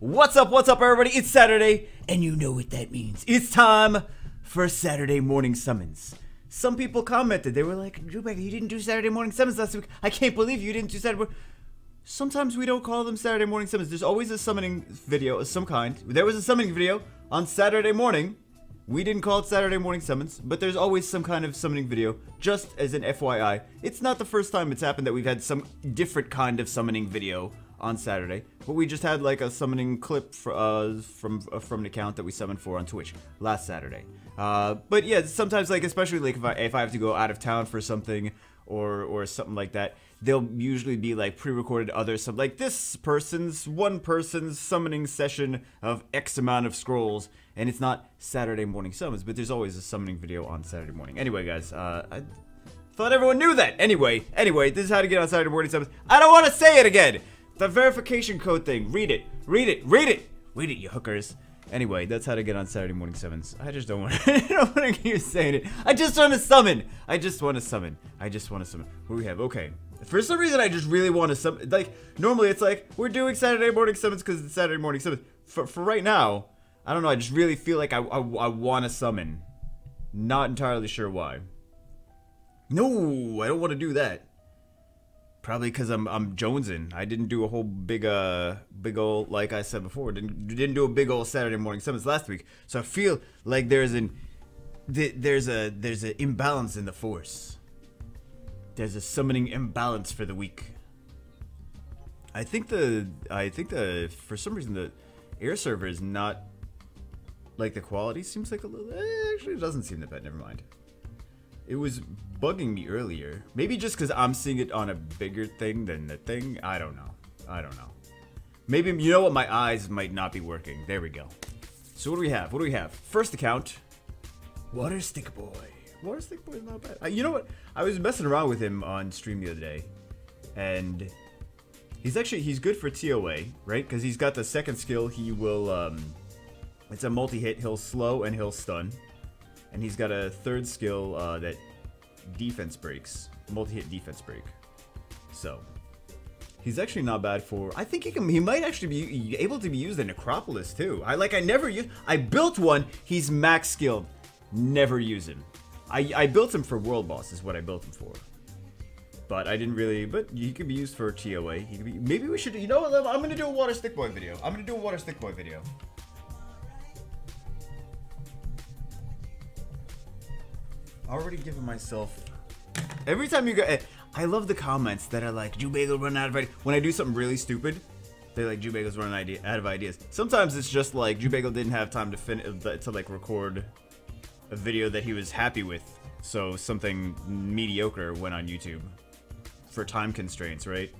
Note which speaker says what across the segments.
Speaker 1: What's up, everybody? It's Saturday, and you know what that means. It's time for Saturday morning summons. Some people commented, they were like, Jubek, you didn't do Saturday morning summons last week. I can't believe you didn't do Saturday morning. Sometimes we don't call them Saturday morning summons. There's always a summoning video of some kind. There was a summoning video on Saturday morning. We didn't call it Saturday morning summons, but there's always some kind of summoning video, just as an FYI. It's not the first time it's happened that we've had some different kind of summoning video on Saturday, but we just had like a summoning clip from an account that we summoned for on Twitch last Saturday. But yeah, sometimes like, especially like if I have to go out of town for something or something like that, there'll usually be like pre-recorded like this one person's summoning session of X amount of scrolls, and it's not Saturday morning summons, but there's always a summoning video on Saturday morning. Anyway, guys, I thought everyone knew that. Anyway, this is how to get on Saturday morning summons. I don't want to say it again. The verification code thing. Read it, you hookers. Anyway, that's how to get on Saturday morning summons. I just don't want to, I don't want to keep saying it. I just want to summon. What do we have? Okay. For some reason, I just really want to summon. Like, normally it's like, we're doing Saturday morning summons because it's Saturday morning summons. For right now, I don't know, I just really feel like I want to summon. Not entirely sure why. No, I don't want to do that. Probably because I'm jonesing. I didn't do a whole big ol', like I said before, didn't do a big old Saturday morning summons last week. So I feel like there's an imbalance in the force. There's a summoning imbalance for the week. I think for some reason the air server is not, like, the quality seems like a little, actually it doesn't seem that bad, never mind. It was bugging me earlier. Maybe just because I'm seeing it on a bigger thing than the thing. I don't know. Maybe, you know what, my eyes might not be working. There we go. So what do we have? First account, Water Stick Boy. Water Stick Boy is not bad. You know what? I was messing around with him on stream the other day, and he's good for TOA, right? Because he's got the second skill. He will, it's a multi-hit. He'll slow and he'll stun. And he's got a third skill that defense breaks, multi-hit defense break. So he's actually not bad for. I think he might actually be able to be used in Necropolis too. I built one. He's max skilled. Never use him. I built him for world boss is what I built him for. But I didn't really. But he could be used for TOA. He could be. Maybe we should. You know what? I'm gonna do a Water Stick Boy video. Already giving myself. Every time you go, I love the comments that are like, Jubagel run out of ideas. When I do something really stupid, they're like, Jubagel's running out of ideas. Sometimes it's just like Jubagel didn't have time to like record a video that he was happy with, so something mediocre went on YouTube for time constraints, right?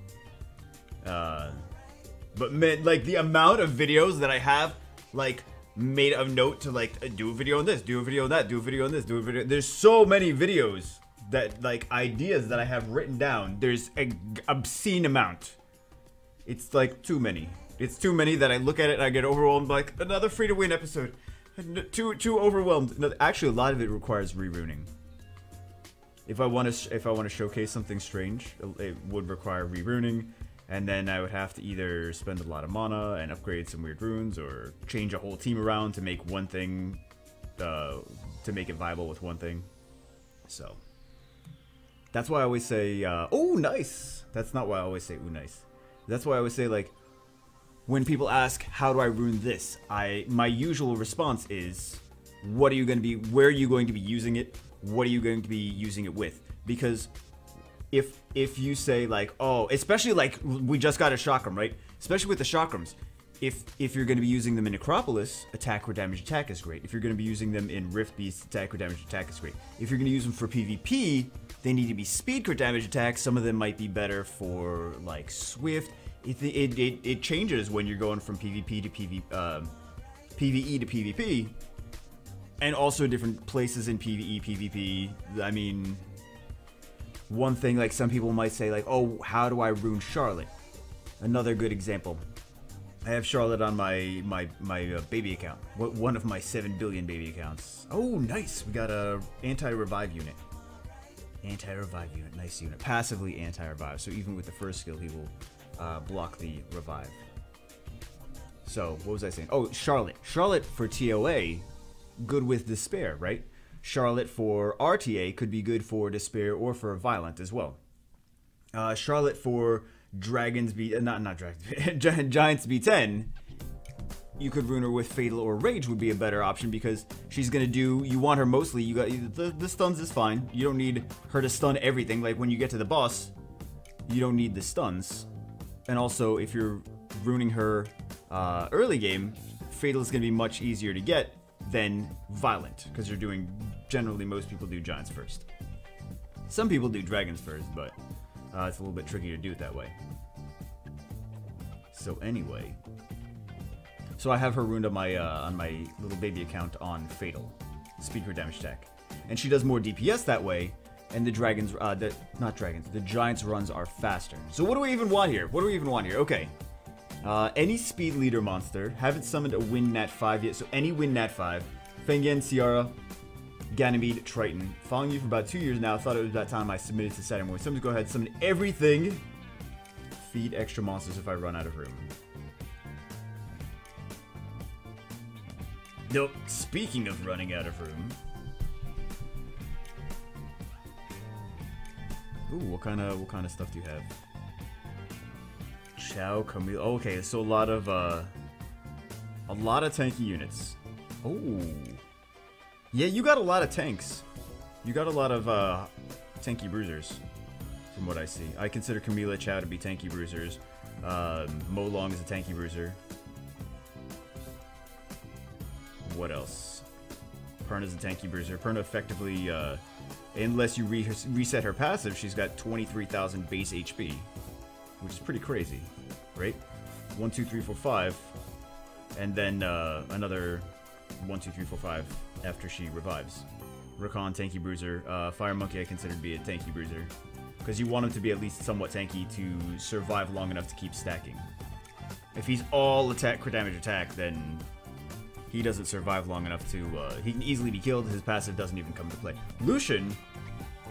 Speaker 1: But man, like the amount of videos that I have, like, made a note to like do a video on this, do a video on that, do a video on this, do a video. There's so many videos that, like, ideas that I have written down. There's an obscene amount. It's like too many. It's too many that I look at it and I get overwhelmed. Like, another free to win episode. Too overwhelmed. No, actually, a lot of it requires reruning. If I want to showcase something strange, it would require reruning. And then I would have to either spend a lot of mana and upgrade some weird runes, or change a whole team around to make one thing, to make it viable with one thing. So that's why I always say, oh, nice. That's not why I always say, ooh, nice. That's why I always say, like, when people ask, how do I rune this? My usual response is, where are you going to be using it? What are you going to be using it with? Because if you say, like, oh, especially like we just got a chakram, right? Especially with the chakrams, if you're going to be using them in Necropolis, attack or damage attack is great. If you're going to be using them in Rift Beast, attack or damage attack is great. If you're going to use them for PvP, they need to be speed or damage attack. Some of them might be better for like Swift. It changes when you're going from PvP to PvE to PvP, and also different places in PvE, PvP. I mean, one thing, like, some people might say, like, oh, how do I rune Charlotte? Another good example. I have Charlotte on my baby account. One of my 7 billion baby accounts. Oh, nice. We got a anti-revive unit. Anti-revive unit. Nice unit. Passively anti-revive. So even with the first skill, he will block the revive. So, what was I saying? Oh, Charlotte. Charlotte for TOA, good with Despair, right? Charlotte for RTA could be good for Despair or for Violent as well. Charlotte for Dragons B... not Dragons... Giants B10, you could rune her with Fatal or Rage would be a better option because she's gonna do... You want her mostly... You got the stuns is fine. You don't need her to stun everything. Like, when you get to the boss, you don't need the stuns. And also, if you're runing her early game, Fatal is gonna be much easier to get than Violent, because you're doing... Generally, most people do Giants first. Some people do Dragons first, but it's a little bit tricky to do it that way. So anyway, so I have her ruined on my little baby account on Fatal, speed her damage attack, and she does more DPS that way. And the dragons, the Giants runs are faster. So what do we even want here? What do we even want here? Okay, any speed leader monster. Haven't summoned a Wind Nat 5 yet, so any Wind Nat 5. Fengen, Ciara, Ganymede, Triton. Following you for about 2 years now. Thought it was about time I submitted to Saturn War. So I'm gonna go ahead and summon everything. Feed extra monsters if I run out of room. No, speaking of running out of room. Ooh, what kind of stuff do you have? Chow, Camille. Okay, so a lot of tanky units. Oh. Yeah, you got a lot of tanks. You got a lot of tanky bruisers, from what I see. I consider Camila Chow to be tanky bruisers. Molong is a tanky bruiser. What else? Perna's a tanky bruiser. Perna effectively, unless you reset her passive, she's got 23,000 base HP, which is pretty crazy, right? 1, 2, 3, 4, 5, and then another 1, 2, 3, 4, 5 after she revives. Rakan, tanky bruiser. Fire Monkey I consider to be a tanky bruiser, because you want him to be at least somewhat tanky to survive long enough to keep stacking. If he's all attack, crit damage attack, then he doesn't survive long enough to... he can easily be killed. His passive doesn't even come to play. Lucian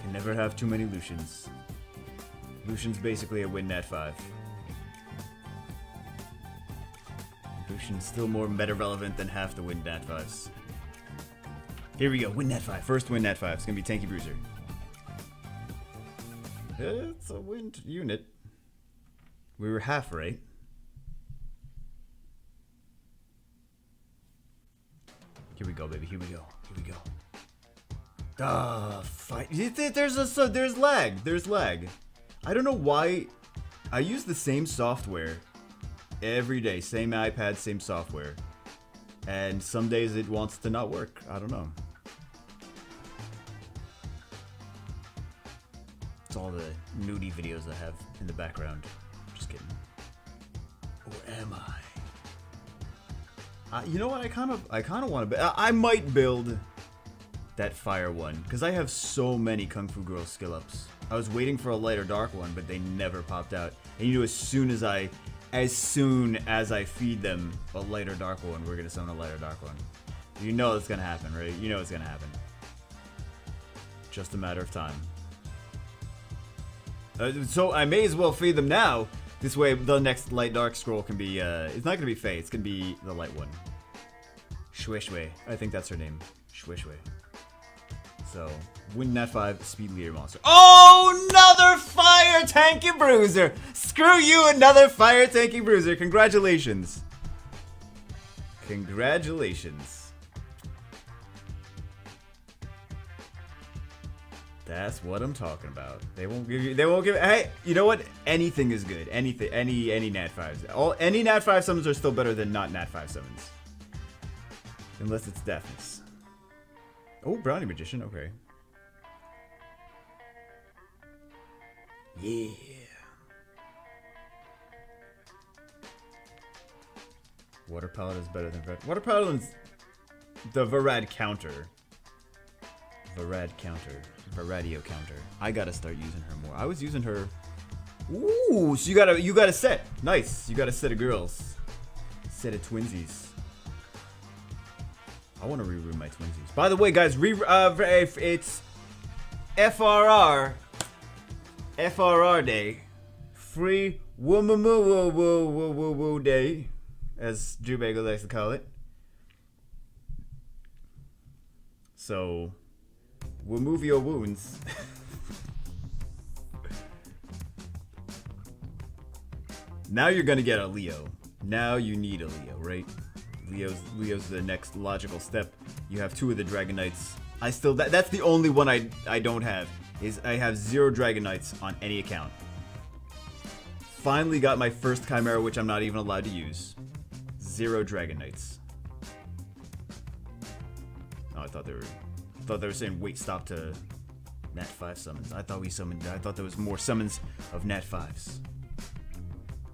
Speaker 1: can never have too many Lucians. Lucian's basically a Wind Nat 5. Lucian's still more meta relevant than half the Wind Nat 5s. Here we go, Wind Nat 5. First Wind Nat 5. It's gonna be Tanky Bruiser. It's a wind unit. We were half right. Here we go, baby. Here we go. Here we go. Fight. There's lag. There's lag. I don't know why. I use the same software every day. Same iPad, same software. And some days it wants to not work. I don't know. It's all the nudie videos I have in the background. Just kidding. Or am I? You know what? I kind of want to. I might build that fire one because I have so many Kung Fu Girl skill ups. I was waiting for a light or dark one, but they never popped out. And you know, as soon as I feed them a light or dark one, we're gonna summon a light or dark one. You know it's gonna happen, right? You know it's gonna happen. Just a matter of time. So I may as well feed them now. This way, the next light dark scroll can be, it's not gonna be Faye, it's gonna be the light one. Shui Shui. I think that's her name. Shui Shui. So, Wind Nat 5, speed leader monster. Oh, another fire tanky bruiser! Screw you, another fire tanky bruiser. Congratulations. Congratulations. That's what I'm talking about. They won't give you. They won't give. Hey, you know what? Anything is good. Anything. Any Nat 5s. Any Nat 5 summons are still better than not Nat 5 summons. Unless it's deafness. Oh, Brownie Magician. Okay. Yeah. Water Paladin is better than Varad. Water Paladin's the Varad counter. Varad counter. Varadio counter. I gotta start using her more. I was using her. Ooh, so you got a set. Nice. You got a set of girls. Set of twinsies. I want to reroute my twinsies. By the way, guys, it's FRR day. Free woo day. as Drew Bagel likes to call it. So, we'll move your wounds. Now you're gonna get a Leo. Now you need a Leo, right? Leo's the next logical step. You have 2 of the Dragon Knights. That's the only one I don't have. Is I have 0 Dragon Knights on any account. Finally got my first Chimera, which I'm not even allowed to use. 0 Dragon Knights. Oh, I thought they were saying wait, stop to Nat 5 summons. I thought there was more summons of Nat 5s.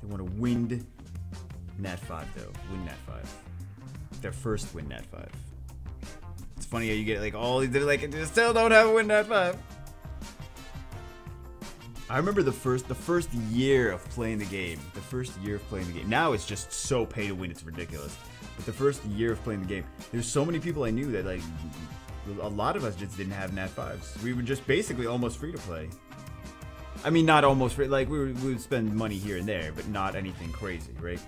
Speaker 1: They want to wind Nat 5 though. Win Nat 5. Their first win Nat 5. It's funny how you get like all they're like they still don't have a win Nat 5. I remember the first year of playing the game. Now it's just so pay to win, it's ridiculous. But the first year of playing the game, there's so many people I knew that like a lot of us just didn't have Nat 5s. We were just basically almost free to play. I mean, not almost free. Like we would spend money here and there, but not anything crazy, right?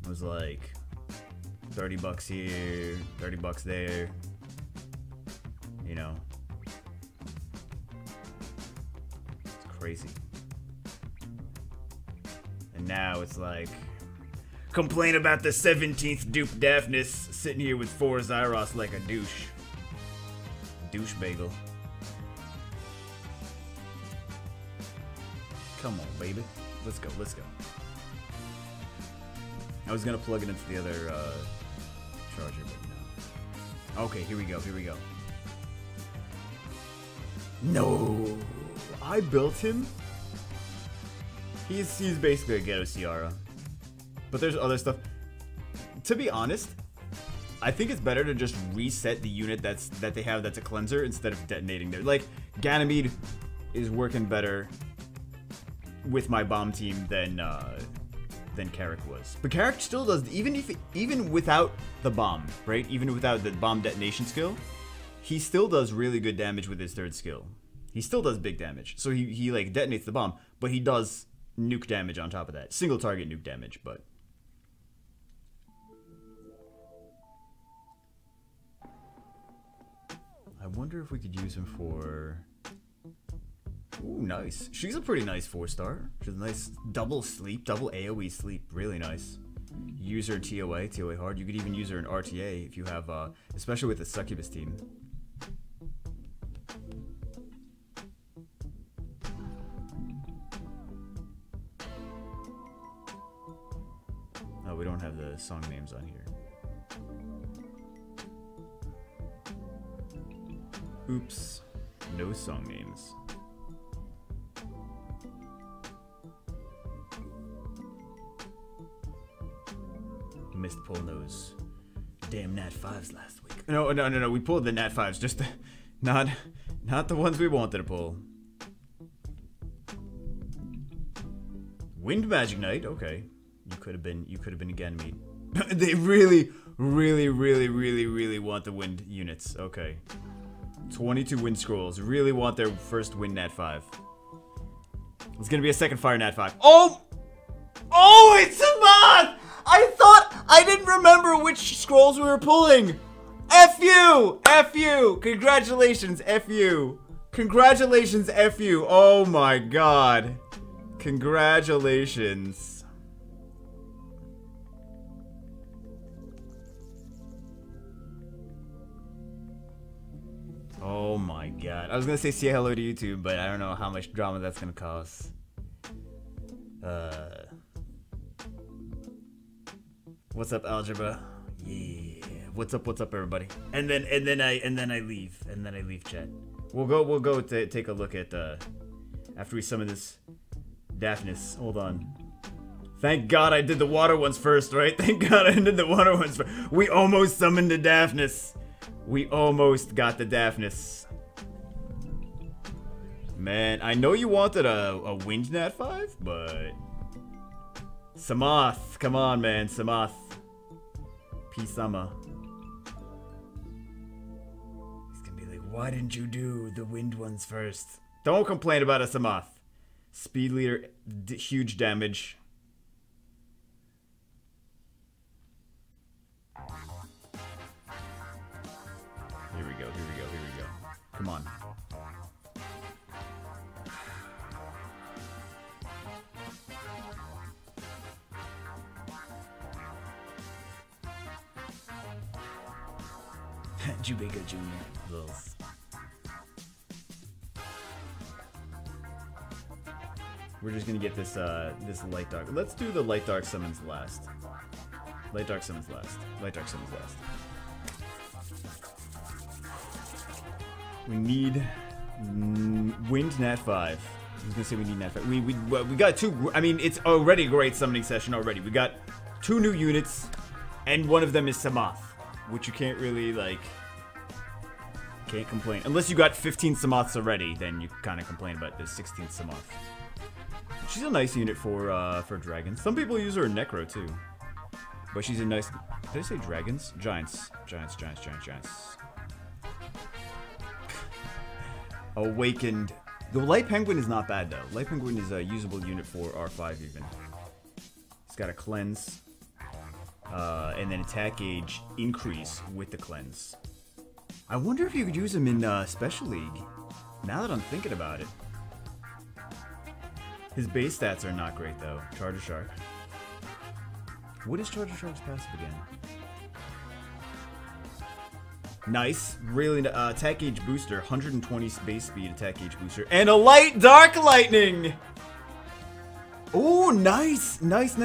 Speaker 1: It was like $30 here, $30 there. You know. Crazy. And now it's like complain about the 17th dupe Daphnis sitting here with 4 Zyros like a douche. Douche bagel. Come on, baby. Let's go, let's go. I was gonna plug it into the other charger, but no. Okay, here we go, here we go. No! I built him. He's basically a ghetto Ciara. But there's other stuff. To be honest, I think it's better to just reset the unit that they have that's a cleanser instead of detonating there. Like Ganymede is working better with my bomb team than Carrick was. But Carrick still does, even without the bomb, right? Even without the bomb detonation skill, he still does really good damage with his 3rd skill. He still does big damage. So he like detonates the bomb, but he does nuke damage on top of that. Single target nuke damage, but I wonder if we could use him for... Ooh, nice. She's a pretty nice 4-star. She's a nice double sleep, double AoE sleep. Really nice. Use her TOA hard. You could even use her in RTA if you have, especially with the Succubus team. Oh, we don't have the song names on here. Oops. No song names. Missed pulling those damn Nat 5s last week. No. We pulled the Nat 5s, just not the ones we wanted to pull. Wind Magic Knight. Okay, you could have been a Ganymede. They really want the wind units. Okay, 22 wind scrolls. Really want their first wind Nat 5. It's gonna be a second fire Nat 5. Oh, it's a mod. I didn't remember which scrolls we were pulling. F you! Congratulations, F you! Congratulations, F you! Oh my god. Congratulations. Oh my god. I was gonna say hello to YouTube, but I don't know how much drama that's gonna cause. What's up, algebra? Yeah. What's up, everybody? And then I leave chat. We'll go take a look at after we summon this Daphnis. Hold on. Thank God I did the water ones first, right? Thank God I did the water ones first. We almost summoned the Daphnis. We almost got the Daphnis. Man, I know you wanted a wind Nat 5, but Samath, come on, man, Samath. P-Sama. He's gonna be like, why didn't you do the wind ones first? Don't complain about a Samath. Speed leader, huge damage. Come on. Jubega Jr. Lils. We're just gonna get this this light dark. Let's do the light dark summons last. Light dark summons last. Light dark summons last. We need wind nat 5. I was gonna say we need nat 5. We got 2. I mean, it's already a great summoning session already. We got 2 new units, and one of them is Samoth, which you can't really like. Can't complain. Unless you got 15 Samoths already, then you kind of complain about the 16th Samoth. She's a nice unit for dragons. Some people use her in Necro too. But she's a nice... Did I say dragons? Giants. Giants. Awakened. The Light Penguin is not bad though. Light Penguin is a usable unit for R5 even. It's got a cleanse. And then attack gauge increase with the cleanse. I wonder if you could use him in Special League. Now that I'm thinking about it. His base stats are not great though. Charger Shark. What is Charger Shark's passive again? Nice. Really, attack gauge booster. 120 base speed attack gauge booster. And a light dark lightning! Oh, nice! Nice.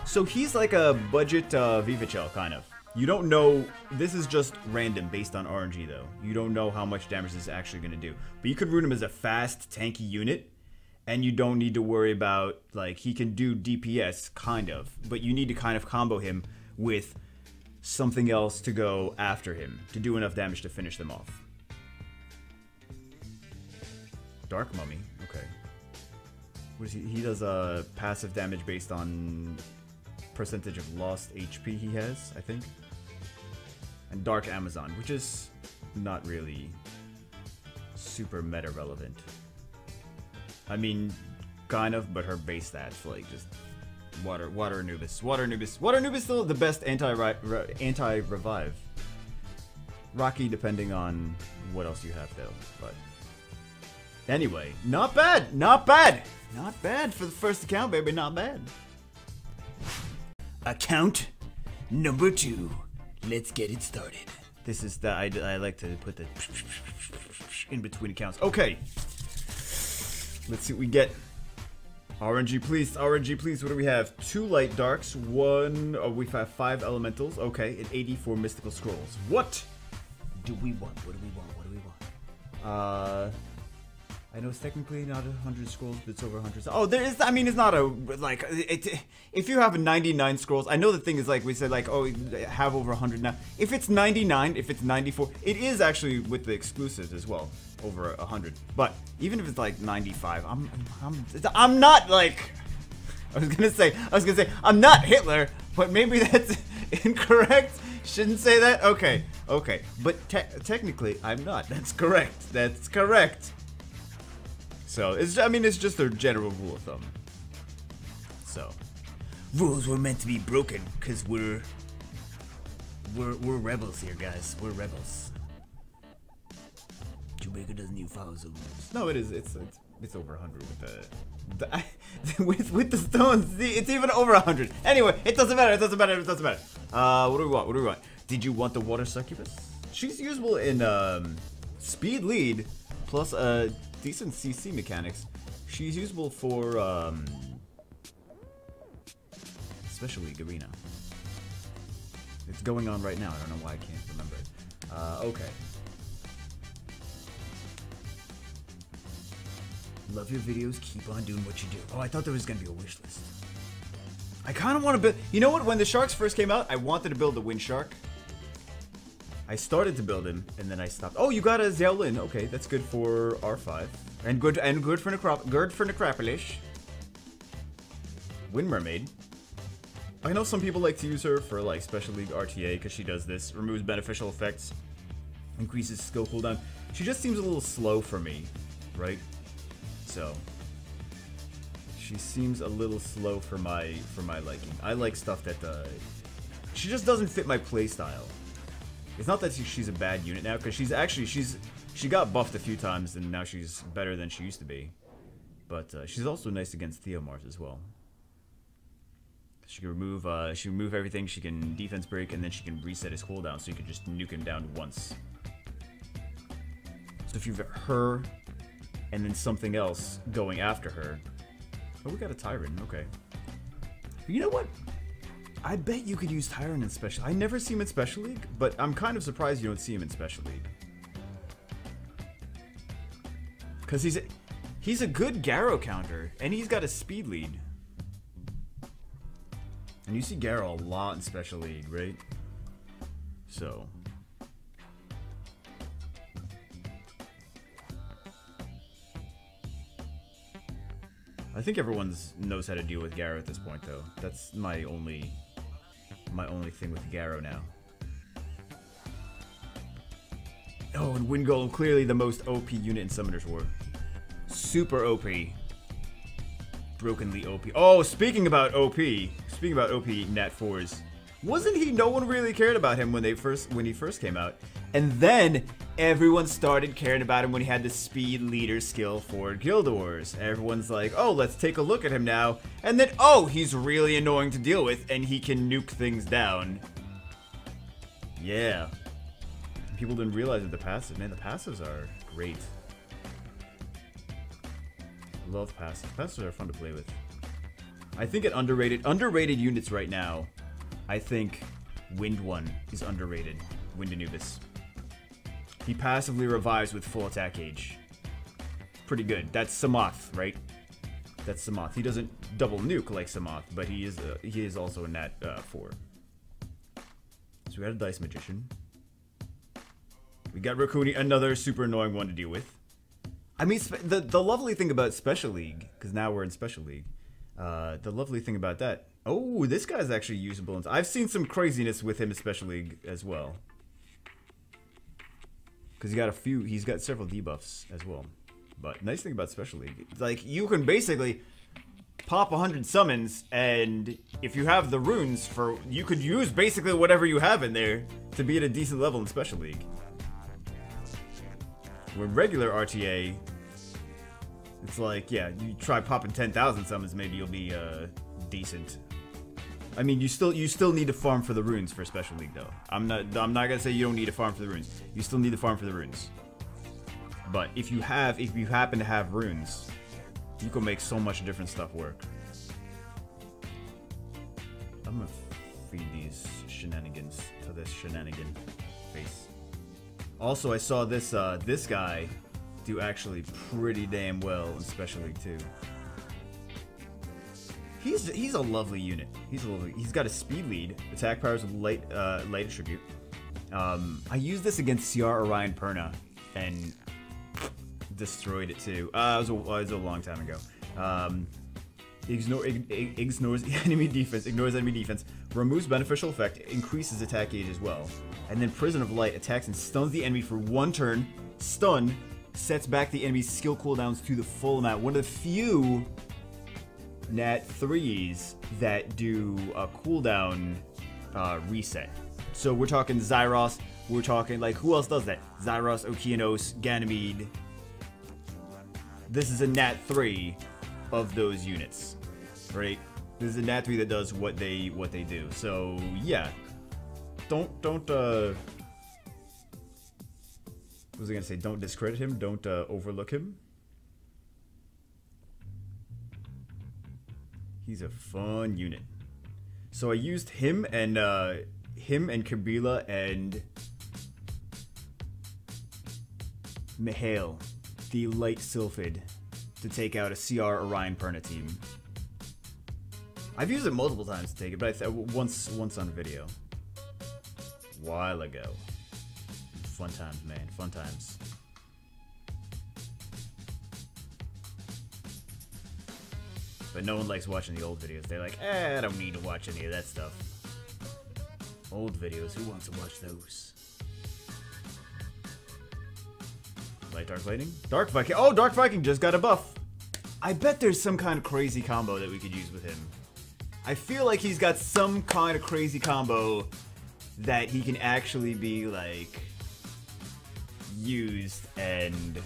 Speaker 1: So he's like a budget Vivachel, kind of. You don't know, this is just random based on RNG though. You don't know how much damage this is actually going to do. But you could rune him as a fast, tanky unit. And you don't need to worry about, like, he can do DPS, kind of. But you need to kind of combo him with something else to go after him. To do enough damage to finish them off. Dark Mummy, okay. What is he? He does passive damage based on percentage of lost HP he has, I think. And Dark Amazon, which is not really super meta relevant. I mean, kind of, but her base stats, like, just Water Anubis. Water Anubis is still the best anti-revive. Rocky, depending on what else you have, though. But anyway, not bad for the first account, baby, not bad. Account number 2. Let's get it started. This is the I like to put the in between accounts. Okay. Let's see what we get. RNG, please. What do we have? 2 light darks. 1. Oh, we have 5 elementals. Okay, and 84 mystical scrolls. What do we want? I know it's technically not 100 scrolls, but it's over 100. Oh, there is. I mean, it's not a like. If you have 99 scrolls, I know the thing is like we said, like, oh, have over 100 now. If it's 99, if it's 94, it is actually with the exclusives as well. Over 100, but even if it's like 95, I'm not like I was gonna say I'm not Hitler, but maybe that's incorrect. Shouldn't say that. Okay, but technically I'm not. That's correct. So it's just a general rule of thumb. So rules were meant to be broken because we're rebels here, guys. We're rebels. Chewbacca doesn't even follow the rules. No, it is. It's over 100 with with the stones. See, it's even over 100. Anyway, it doesn't matter. What do we want? Did you want the water succubus? She's usable in speed lead plus decent CC mechanics. She's usable for Special League Arena. It's going on right now. I don't know why I can't remember it. Okay. Love your videos, keep on doing what you do. Oh, I thought there was gonna be a wish list. I kind of want to build... You know what? When the sharks first came out, I wanted to build the wind shark. I started to build him, and then I stopped. Oh, you got a Xiaolin. Okay, that's good for R5. And good for Necropolis. Wind Mermaid. I know some people like to use her for, like, Special League RTA, because she does this. Removes beneficial effects. Increases skill cooldown. She just seems a little slow for me, right? So she seems a little slow for my liking. I like stuff that she just doesn't fit my playstyle. It's not that she's a bad unit now, because she's She got buffed a few times, and now she's better than she used to be. But she's also nice against Theomars as well. She can remove everything. She can defense break, and then she can reset his cooldown, so you can just nuke him down once. So if you've her, and then something else going after her. Oh, we got a Tyrant. Okay. You know what? I bet you could use Tyrant in Special. I never see him in Special League, but I'm kind of surprised you don't see him in Special League. Because he's a good Garrow counter, and he's got a speed lead. And you see Garrow a lot in Special League, right? So. I think everyone knows how to deal with Garrow at this point, though. That's my only thing with Garrow now. Oh, and Wind Golem, clearly the most OP unit in Summoner's War. Super OP. Brokenly OP. Oh, speaking about OP Nat 4s. Wasn't he? No one really cared about him when he first came out. And then everyone started caring about him when he had the speed leader skill for Guild Wars. Everyone's like, oh, let's take a look at him now. And then, oh, he's really annoying to deal with, and he can nuke things down. Yeah. People didn't realize that the passive, man, the passives are great. Love passives. Passives are fun to play with. I think it underrated units right now. I think Wind One is underrated. Wind Anubis. He passively revives with full attack gauge. Pretty good. That's Samoth, right? That's Samoth. He doesn't double nuke like Samoth, but he is also a Nat 4. So we got a Dice Magician. We got Rakuni, another super annoying one to deal with. I mean, the lovely thing about Special League, because now we're in Special League, the lovely thing about that, oh, this guy's actually usable. I've seen some craziness with him in Special League as well. Because he's got several debuffs as well. But nice thing about Special League, like, you can basically pop 100 summons, and if you have the runes you could use basically whatever you have in there to be at a decent level in Special League. With regular RTA, it's like, yeah, you try popping 10,000 summons, maybe you'll be decent. I mean, you still need to farm for the runes for Special League, though. I'm not gonna say you don't need to farm for the runes. You still need to farm for the runes. But if you happen to have runes, you can make so much different stuff work. I'm gonna feed these shenanigans to this shenanigan face. Also, I saw this guy do actually pretty damn well in Special League too. He's a lovely unit. He's got a speed lead, attack powers with light attribute. I used this against CR Orion Perna and destroyed it too. It was a long time ago. Ignores enemy defense, removes beneficial effect, increases attack gauge as well. And then Prison of Light attacks and stuns the enemy for 1 turn. Stun sets back the enemy's skill cooldowns to the full amount. One of the few Nat 3s that do a cooldown reset. So we're talking Zyros, we're talking, like, who else does that? Zyros, Okeanos, Ganymede. This is a Nat 3 of those units, right? This is a Nat 3 that does what they do. So yeah, don't what was I gonna say? Don't discredit him. Don't overlook him. He's a fun unit. So I used him and Kabila and Mihail, the Light Sylphid, to take out a CR Orion Perna team. I've used it multiple times to take it, but once on video. While ago. Fun times, man. Fun times. But no one likes watching the old videos. They're like, I don't need to watch any of that stuff. Old videos, who wants to watch those? Light Dark Lightning? Dark Viking. Oh, Dark Viking just got a buff. I bet there's some kind of crazy combo that we could use with him. I feel like he's got some kind of crazy combo that he can actually be, like, used and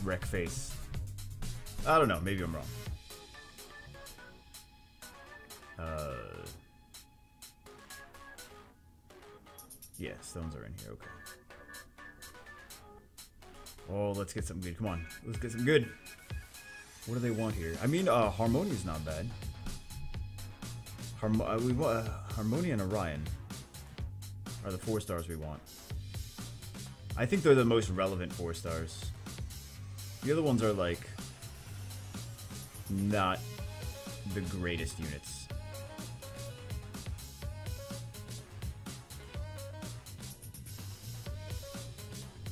Speaker 1: wreck face. I don't know, maybe I'm wrong. Yeah, stones are in here, okay. Oh, let's get something good. Come on, let's get some good. What do they want here? I mean, Harmonia's not bad. We want Harmonia and Orion are the 4 stars we want. I think they're the most relevant 4 stars. The other ones are like not the greatest units.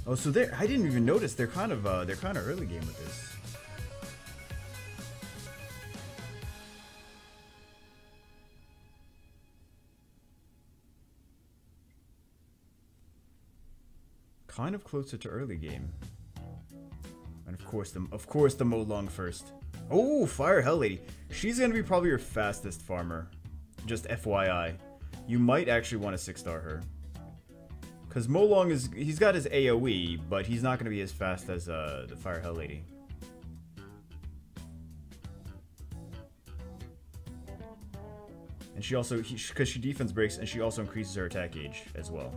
Speaker 1: Oh, so they're, I didn't even notice they're kind of early game with this. Kind of closer to early game. And of course the Molong first. Oh, Fire Hell Lady. She's gonna be probably your fastest farmer. Just FYI. You might actually want to 6-star her. Because Molong he's got his AoE, but he's not gonna be as fast as the Fire Hell Lady. And she also, because she defense breaks, and she also increases her attack gauge as well.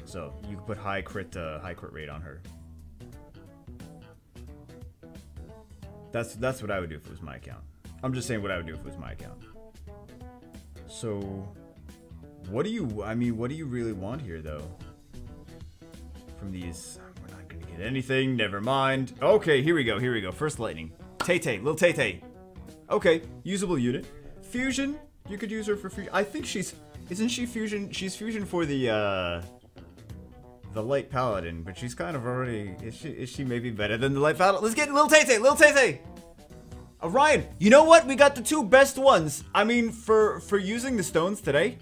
Speaker 1: So you can put high crit rate on her. That's what I would do if it was my account. I'm just saying what I would do if it was my account. So, what do you really want here though? From these, we're not gonna get anything. Never mind. Okay, here we go. First lightning. Tay-Tay, little Tay-Tay. Okay, usable unit. Fusion. You could use her for fusion. I think isn't she fusion? She's fusion for the light paladin, but she's kind of already. Is she maybe better than the light paladin? Let's get little Tay-Tay. Orion. You know what? We got the 2 best ones. I mean, for using the stones today,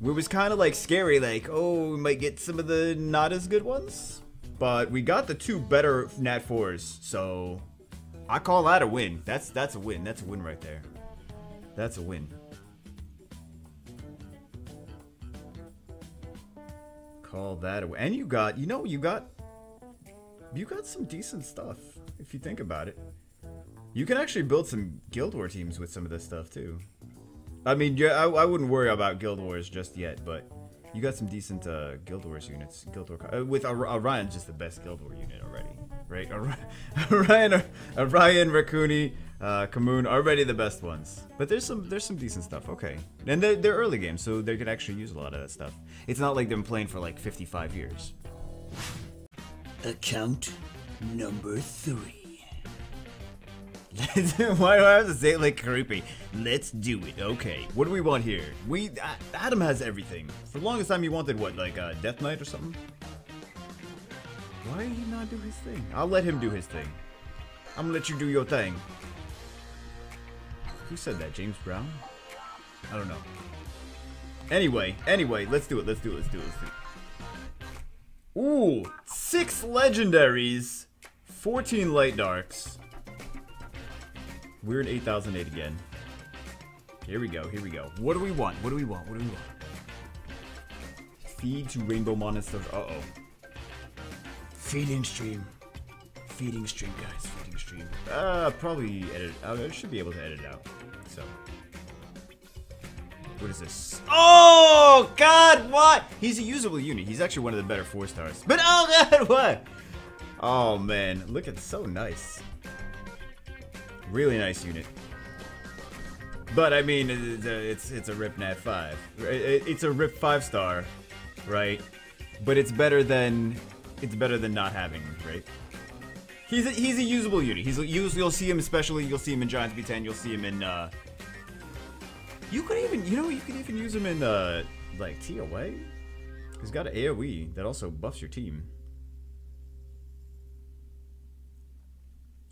Speaker 1: it was kind of like scary. Like, oh, we might get some of the not as good ones, but we got the 2 better Nat 4s. So I call that a win. That's a win. That's a win right there. That's a win. Call that a win. And you got some decent stuff if you think about it. You can actually build some Guild War teams with some of this stuff too. I mean, yeah, I wouldn't worry about Guild Wars just yet, but you got some decent Guild Wars units. Guild War with Orion's just the best Guild War unit already, right? Orion, Rakuni, Kamoon, already the best ones. But there's some decent stuff. Okay, and they're early games, so they could actually use a lot of that stuff. It's not like they've been playing for like 55 years. Account number 3. Why do I have to say it like creepy? Let's do it. Okay, what do we want here? Adam has everything. For the longest time, he wanted what, like Death Knight or something? Why did he not do his thing? I'll let him do his thing. I'm gonna let you do your thing. Who said that? James Brown? I don't know. Anyway, let's do it. Ooh, 6 legendaries, 14 light darks. We're in 8008 again. Here we go. What do we want? Feed to rainbow monsters. Uh-oh. Feeding stream, guys. Feeding stream. Probably edit. I should be able to edit it out. So. What is this? Oh, God, what? He's a usable unit. He's actually one of the better 4 stars. But, oh, God, what? Oh, man. Look, it's so nice. Really nice unit. But, I mean, it's a RIP Nat 5. It's a RIP 5-star, right? But it's better than not having, right? He's a usable unit. You'll see him especially. You'll see him in Giants B10. You'll see him in. You could even use him in like TOA. He's got an AOE that also buffs your team.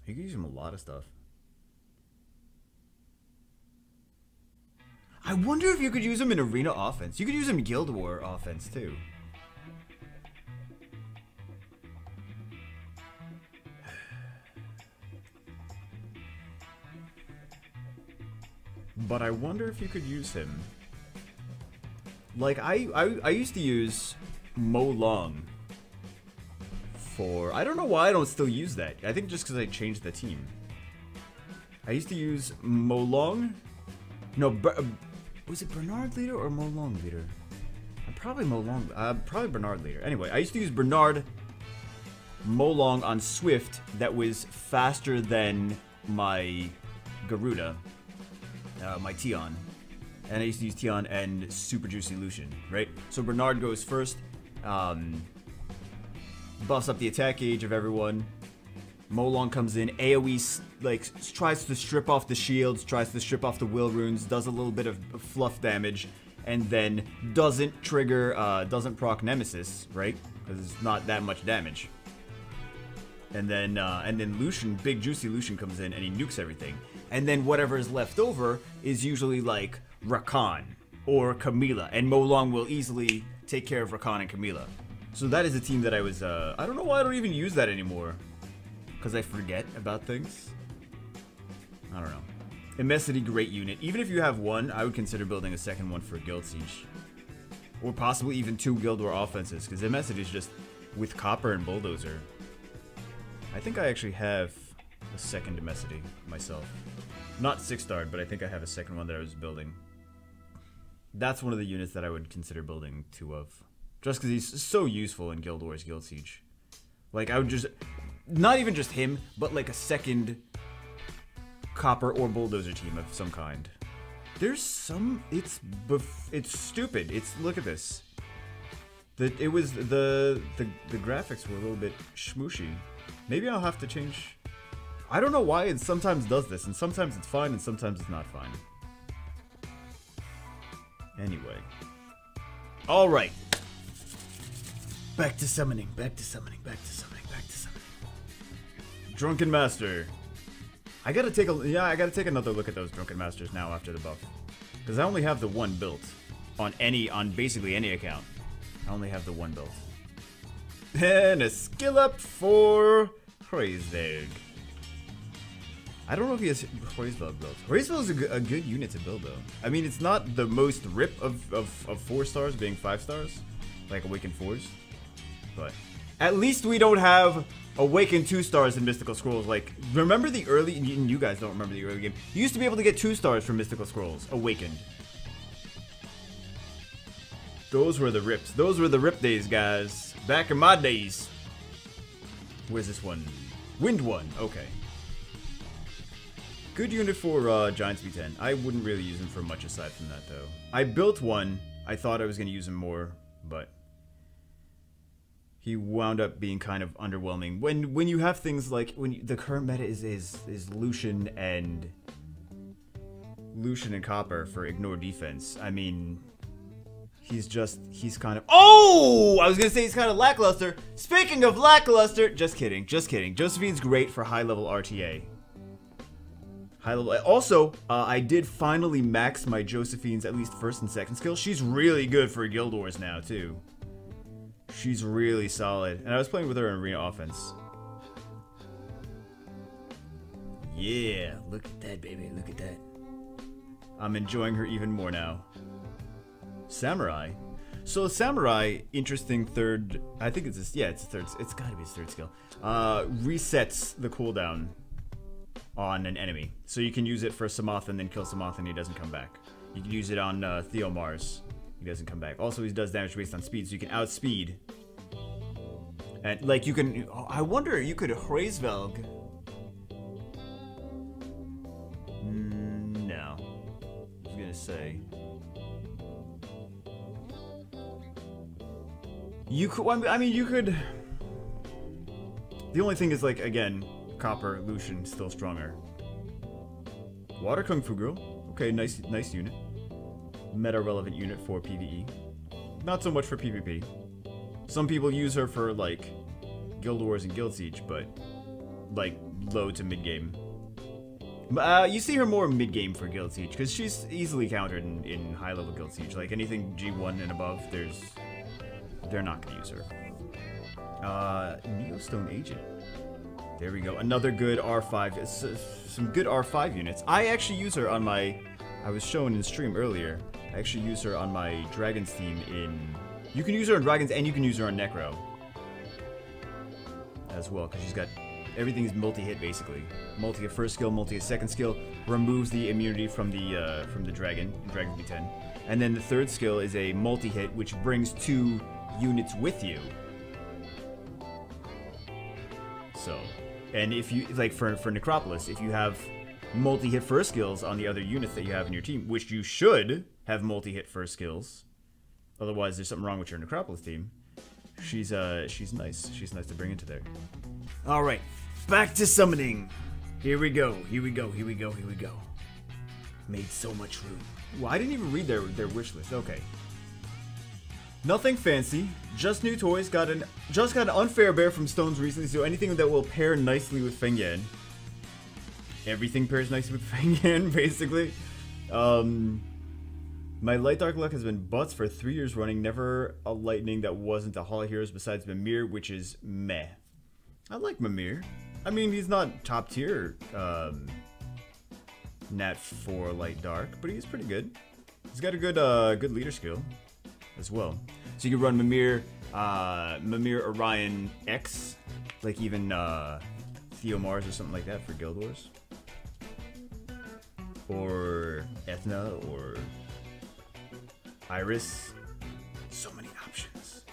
Speaker 1: You can use him a lot of stuff. I wonder if you could use him in Arena offense. You could use him in Guild War offense too. But I wonder if you could use him. Like I used to use Mo Long for... I don't know why I don't still use that. I think just because I changed the team. I used to use Molong. No, was it Bernard leader or Molong leader? Probably Molong. Probably Bernard leader. Anyway, I used to use Bernard Molong on Swift that was faster than my Garuda, my Tion. And I used to use Tion and Super Juicy Lucian, right? So Bernard goes first, buffs up the attack gauge of everyone. Molong comes in, AoE, like, tries to strip off the shields, tries to strip off the will runes, does a little bit of fluff damage, and then doesn't trigger, doesn't proc Nemesis, right? Because it's not that much damage. And then Lucian, Big Juicy Lucian comes in and he nukes everything. And then whatever is left over is usually like Rakan or Camila, and Molong will easily take care of Rakan and Camila. So that is a team that I was, I don't know why I don't even use that anymore. Because I forget about things. I don't know. Immensity, great unit. Even if you have one, I would consider building a second one for Guild Siege. Or possibly even 2 Guild War offenses, because Immensity is just with Copper and Bulldozer. I think I actually have a second Immensity myself. Not 6-starred, but I think I have a second one that I was building. That's one of the units that I would consider building 2 of. Just because he's so useful in Guild Wars Guild Siege. Like, I would just... Not even just him, but like a second Copper or Bulldozer team of some kind. There's some... It's stupid. Look at this. The graphics were a little bit schmooshy. Maybe I'll have to change... I don't know why it sometimes does this, and sometimes it's fine, and sometimes it's not fine. Anyway. Alright. Back to summoning, back to summoning, back to summoning, back to summoning. Drunken Master. I gotta take another look at those Drunken Masters now after the buff. Because I only have the one built. On basically any account. I only have the one built. And a skill up for Hroesvig. I don't know if he has Hroesvig built. Hroesvig is a good unit to build though. I mean, it's not the most rip of 4 stars being 5 stars. Like Awakened 4s. But at least we don't have Awakened 2 stars in Mystical Scrolls. Like, remember the early... You guys don't remember the early game. You used to be able to get 2 stars from Mystical Scrolls. Awakened. Those were the rips. Those were the rip days, guys. Back in my days. Where's this one? Wind one. Okay. Good unit for Giant Speed 10. I wouldn't really use him for much aside from that, though. I built one. I thought I was going to use him more, but... he wound up being kind of underwhelming. When you have things like... the current meta is Lucian and Copper for ignore defense. I mean... he's kind of... Oh! I was going to say he's kind of lackluster. Speaking of lackluster... Just kidding, just kidding. Josephine's great for high-level RTA. High-level... Also, I did finally max my Josephine's at least first and second skill. She's really good for Guild Wars now, too. She's really solid. And I was playing with her in Arena Offense. Yeah, look at that, baby. Look at that. I'm enjoying her even more now. Samurai. So Samurai, interesting third... I think it's this... Yeah, it's a third... It's gotta be his third skill. Resets the cooldown on an enemy. So you can use it for Samoth and then kill Samoth and he doesn't come back. You can use it on Theomars. He doesn't come back. Also, he does damage based on speed, so you can outspeed. And, like, you can... Oh, I wonder, you could Hroesvig... No. I was gonna say... You could... I mean, you could... The only thing is, like, again, Copper, Lucian, still stronger. Water Kung Fu Girl. Okay, nice unit. Meta-relevant unit for PvE. Not so much for PvP. Some people use her for, like, Guild Wars and Guild Siege, but, like, low to mid-game. You see her more mid-game for Guild Siege, because she's easily countered in high-level Guild Siege. Like, anything G1 and above, they're not going to use her. Neostone Agent. There we go. Another good R5. Some good R5 units. I actually use her on my... I was showing in stream earlier. I actually use her on my Dragons team in... You can use her on Dragons and you can use her on Necro. as well, because she's got everything is multi-hit basically. Multi-hit first skill, multi-hit second skill removes the immunity from the dragon. Dragon B10, and then the third skill is a multi-hit, which brings 2 units with you. So, and if you like for Necropolis, if you have multi-hit first skills on the other units that you have in your team, which you should have multi-hit first skills, otherwise there's something wrong with your Necropolis team. She's nice. She's nice to bring into there. All right, back to summoning. Here we go. Here we go. Here we go. Here we go. Made so much room. Well, I didn't even read their wish list. Okay. Nothing fancy, just new toys. Just got an unfair bear from Stones recently, so anything that will pair nicely with Feng Yan. Everything pairs nicely with Feng Yan, basically. My Light Dark luck has been butts for 3 years running. Never a lightning that wasn't a Hall of Heroes besides Mimir, which is meh. I like Mimir. I mean, he's not top tier Nat 4 Light Dark, but he's pretty good. He's got a good leader skill as well. So you can run Mimir, Mimir Orion X, like even Theo Mars or something like that for Guild Wars. Or Ethna, or Iris. So many options.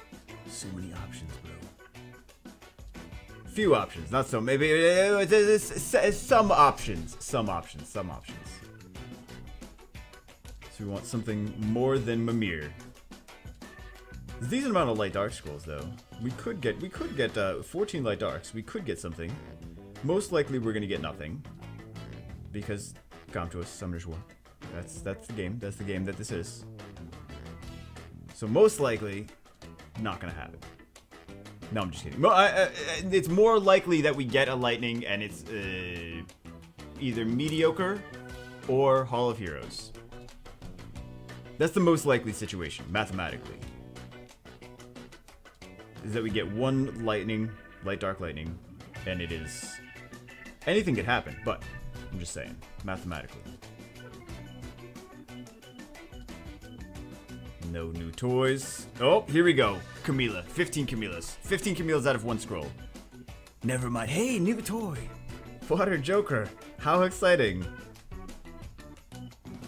Speaker 1: So many options, bro. Few options, not so. Maybe some options. Some options. Some options. So we want something more than Mimir. There's a decent amount of Light Dark scrolls, though. We could get 14 Light Darks. We could get something. Most likely, we're gonna get nothing, because come to us, Summoner's War. That's the game. That's the game that this is. So most likely, not gonna happen. No, I'm just kidding. It's more likely that we get a lightning, and it's either mediocre or Hall of Heroes. That's the most likely situation, mathematically. Is that we get one lightning, Light Dark lightning, and it is... anything could happen, but I'm just saying, mathematically. No new toys. Oh, here we go. Camila. 15 Camilas. 15 Camilas out of 1 scroll. Never mind. Hey, new toy. Water Joker. How exciting.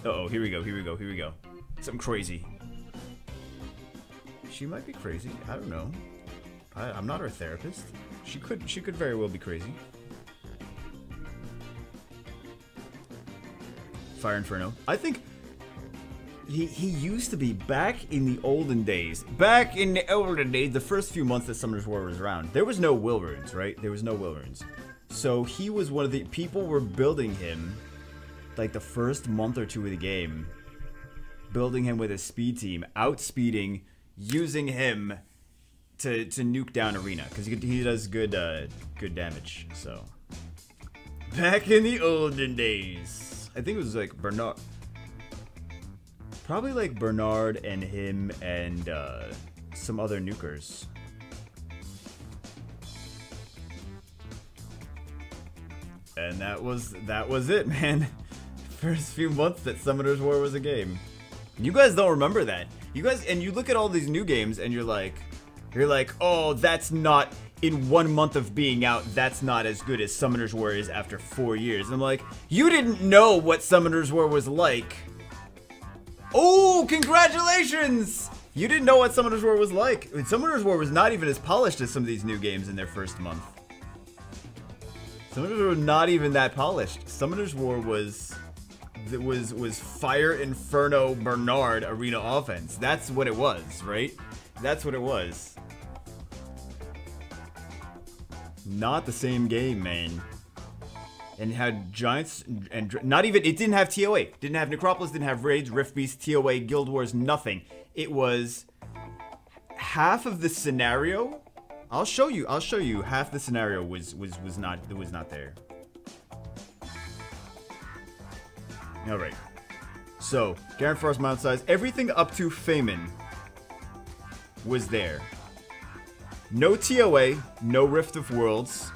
Speaker 1: Uh-oh, here we go, here we go, here we go. Something crazy. She might be crazy. I don't know. I'm not her therapist. She could very well be crazy. Fire Inferno. I think he used to be back in the olden days. Back in the olden days, the first few months that Summoner's War was around, there was no will runes, right? There was no will runes. So he was one of the people were building him like the first month or 2 of the game. Building him with a speed team, outspeeding, using him to nuke down Arena, because he does good damage. So back in the olden days, I think it was like Bernard, probably like Bernard and him and some other nukers. And that was it, man. First few months that Summoner's War was a game. You guys don't remember that. You guys, and you look at all these new games and you're like, oh, that's not, in 1 month of being out, that's not as good as Summoner's War is after 4 years. And I'm like, you didn't know what Summoner's War was like. Oh, congratulations! You didn't know what Summoner's War was like. I mean, Summoner's War was not even as polished as some of these new games in their first month. Summoner's War was not even that polished. Summoner's War was Fire Inferno Bernard Arena offense. That's what it was, right? That's what it was. Not the same game, man. And it had giants and not even, it didn't have TOA. Didn't have Necropolis, didn't have Raids, Rift Beast, TOA, Guild Wars, nothing. It was half of the scenario. I'll show you half the scenario was not there. Alright. So, Garen Frost mount size, everything up to Feynman was there. No TOA, no Rift of Worlds.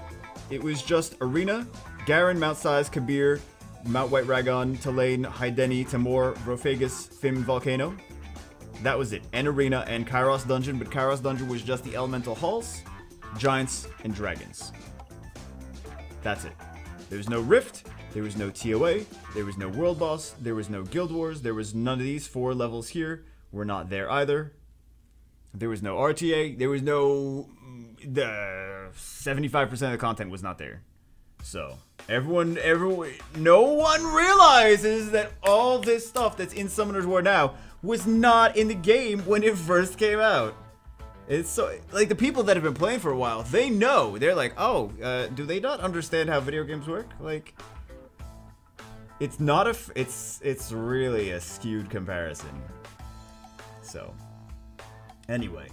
Speaker 1: It was just Arena, Garen, Mount Size, Kabir, Mount White Ragon, Tulane, Haideni, Tamor, Rophagus, Fim, Volcano. That was it. And Arena and Kairos Dungeon, but Kairos Dungeon was just the elemental halls. giants, and dragons. That's it. There was no Rift, there was no TOA, there was no World Boss, there was no Guild Wars, there was none of these 4 levels here. We're not there either. There was no RTA, there was no... The 75% of the content was not there. So, everyone, no one realizes that all this stuff that's in Summoner's War now was not in the game when it first came out. It's so, like, the people that have been playing for a while, they know. They're like, oh, do they not understand how video games work? Like, it's not it's really a skewed comparison. So, anyway.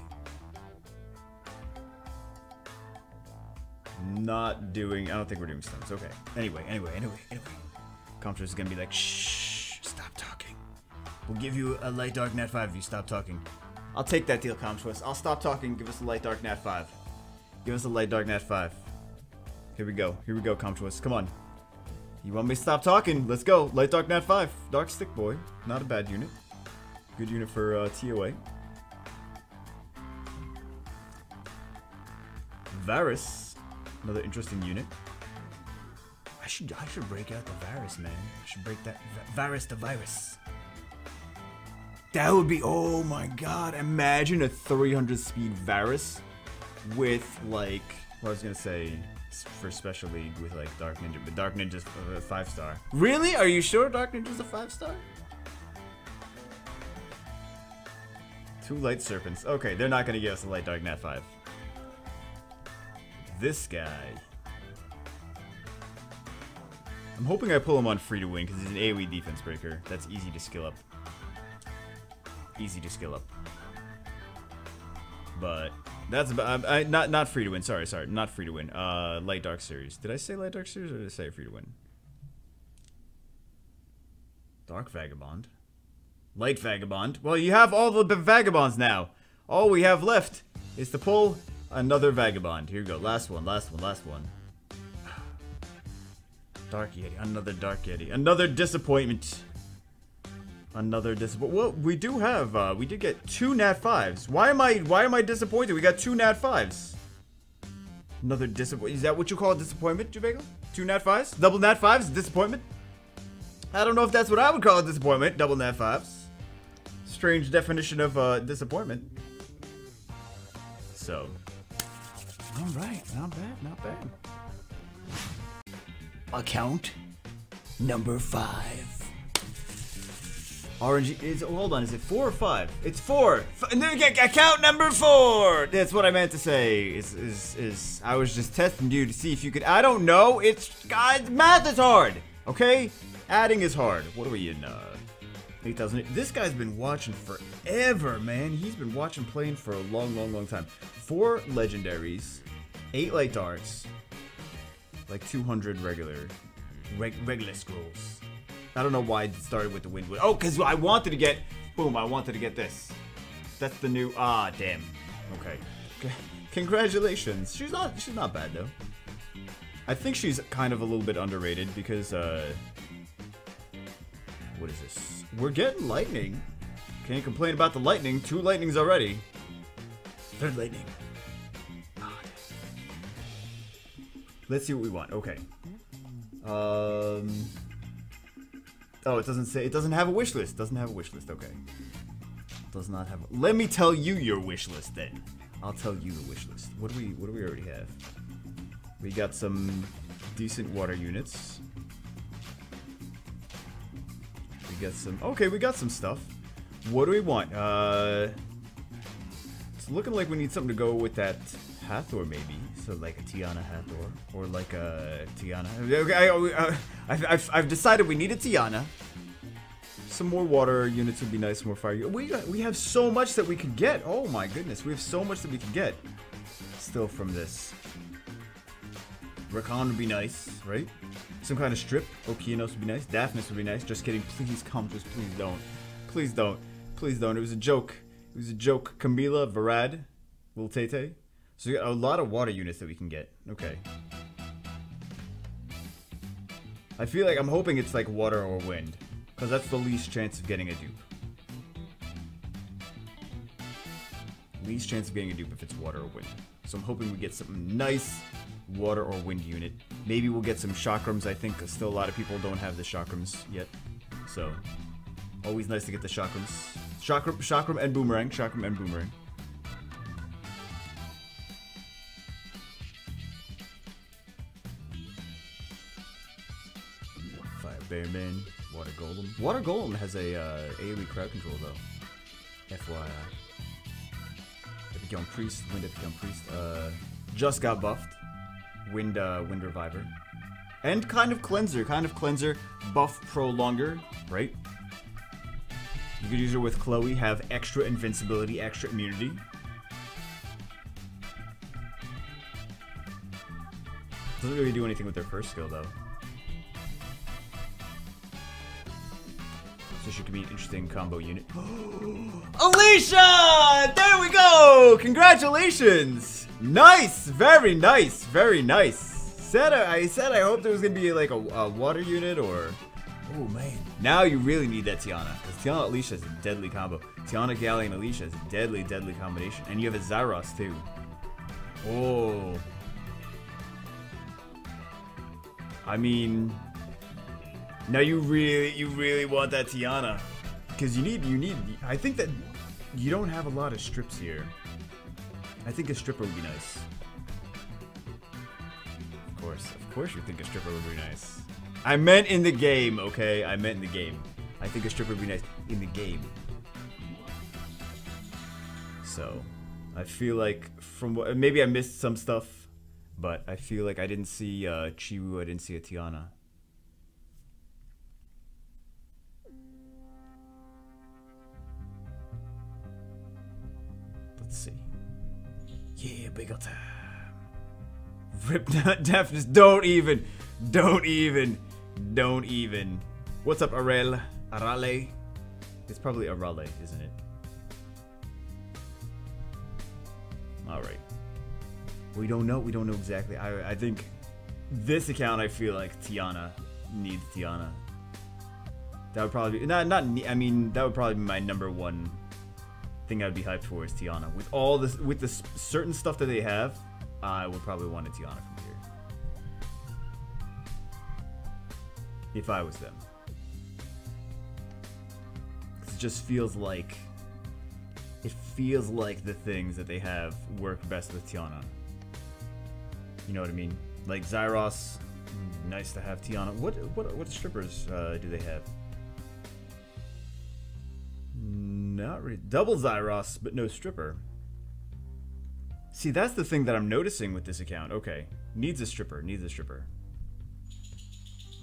Speaker 1: Not doing, I don't think we're doing stones. Okay. Anyway. Comptress is gonna be like, shh, stop talking. We'll give you a light dark nat 5 if you stop talking. I'll take that deal, Comptress. I'll stop talking, give us a light dark nat 5. Give us a light dark nat 5. Here we go, Comptress. Come on. You want me to stop talking? Let's go. Light dark nat 5. Dark stick boy. Not a bad unit. Good unit for TOA. Varus. Another interesting unit. I should break out the Varus, man. I should break that Varus the virus. That would be, oh my god, imagine a 300 speed Varus with like, what I was gonna say for Special League with like Dark Ninja, but Dark Ninja's a 5-star. Really? Are you sure Dark Ninja's a 5-star? 2 Light Serpents. Okay, they're not gonna give us a Light Dark Nat 5. This guy. I'm hoping I pull him on free to win because he's an AoE defense breaker. That's easy to skill up. Easy to skill up. But that's about not free to win. Sorry, not free to win. Light Dark series. Did I say Light Dark series or did I say free to win? Dark Vagabond. Light Vagabond. Well, you have all the Vagabonds now. All we have left is to pull another Vagabond. Here we go. Last one. Dark Yeti. Another Dark Yeti. Another disappointment. Well, we do have, we did get 2 Nat 5s. Why am I disappointed? We got 2 Nat 5s. Another disappointment. Is that what you call a disappointment, Jubego? 2 Nat 5s? Double Nat 5s? Disappointment? I don't know if that's what I would call a disappointment. Double Nat 5s. Strange definition of, disappointment. So. Alright, not bad. Account number 5. RNG is, hold on, is it 4 or 5? It's 4. Account number 4. That's what I meant to say. Is I was just testing you to see if you could. I don't know. It's, guys, math is hard. Okay, adding is hard. What are we in? 8,000. This guy's been watching forever, man. He's been watching playing for a long time. 4 legendaries, 8 light darts, like 200 regular scrolls. I don't know why it started with the wind. Oh, because I wanted to get, boom, I wanted to get this. That's the new, damn. Okay. Congratulations. She's not bad, though. I think she's kind of a little bit underrated because, what is this? We're getting lightning. Can't complain about the lightning. 2 lightnings already. 3rd lightning. Let's see what we want. Okay. Oh, it doesn't say. It doesn't have a wish list. Doesn't have a wish list. Okay. Does not have. Let me tell you your wish list then. I'll tell you the wish list. What do we already have? We got some decent water units. We got some. Okay, we got some stuff. What do we want? It's looking like we need something to go with that Hathor, maybe. So like a Tiana Hathor, or like a Tiana. Okay, I've decided we need a Tiana. Some more water units would be nice. More fire. We have so much that we could get. Oh my goodness, we have so much that we could get. Still from this. Rakan would be nice, right? Some kind of strip. Okeanos would be nice. Daphnis would be nice. Just kidding. Please come. Just please don't. Please don't. Please don't. It was a joke. It was a joke. Camila, Varad, Lil Tete. So we got a lot of water units that we can get. Okay. I feel like I'm hoping it's like water or wind. Because that's the least chance of getting a dupe. Least chance of getting a dupe if it's water or wind. So I'm hoping we get something nice, water or wind unit. Maybe we'll get some chakrams. I think still a lot of people don't have the chakrams yet. So, always nice to get the chakrams. Chakram and boomerang. Chakram and boomerang. Fire Bearman. Water Golem. Water Golem has a AoE crowd control though. FYI. Epic Priest. Wind Epic Priest. Just got buffed. Wind Reviver. And kind of cleanser. Buff Prolonger. Right? You could use her with Chloe. Have extra invincibility, extra immunity. Doesn't really do anything with their first skill though. So she could be an interesting combo unit. Alicia! There we go! Congratulations! Nice! Very nice! Very nice! I said I hoped it was gonna be like a water unit or... Oh man. Now you really need that Tiana. Because Tiana Alicia is a deadly combo. Tiana Galley and Alicia is a deadly, deadly combination. And you have a Zyros too. Oh. I mean... Now you really want that Tiana. Because you need, I think that you don't have a lot of strips here. I think a stripper would be nice. Of course you think a stripper would be nice. I meant in the game, okay? I meant in the game. I think a stripper would be nice in the game. So, I feel like from what, maybe I missed some stuff, but I feel like I didn't see Chiwu, I didn't see a Tiana. Let's see. Yeah, big ol' time. Rip Deafness. Don't even. What's up, Arale? It's probably Arale, isn't it? Alright. We don't know exactly. I think this account, I feel like Tiana needs Tiana. That would probably be, I mean, that would probably be my #1 thing I'd be hyped for is Tiana. With all this, with the certain stuff that they have, I would probably want a Tiana from here. If I was them. It just feels like... It feels like the things that they have work best with Tiana. You know what I mean? Like Zyros, nice to have Tiana. What strippers do they have? Not really. Double Zyros, but no stripper. See, that's the thing that I'm noticing with this account. Okay, needs a stripper.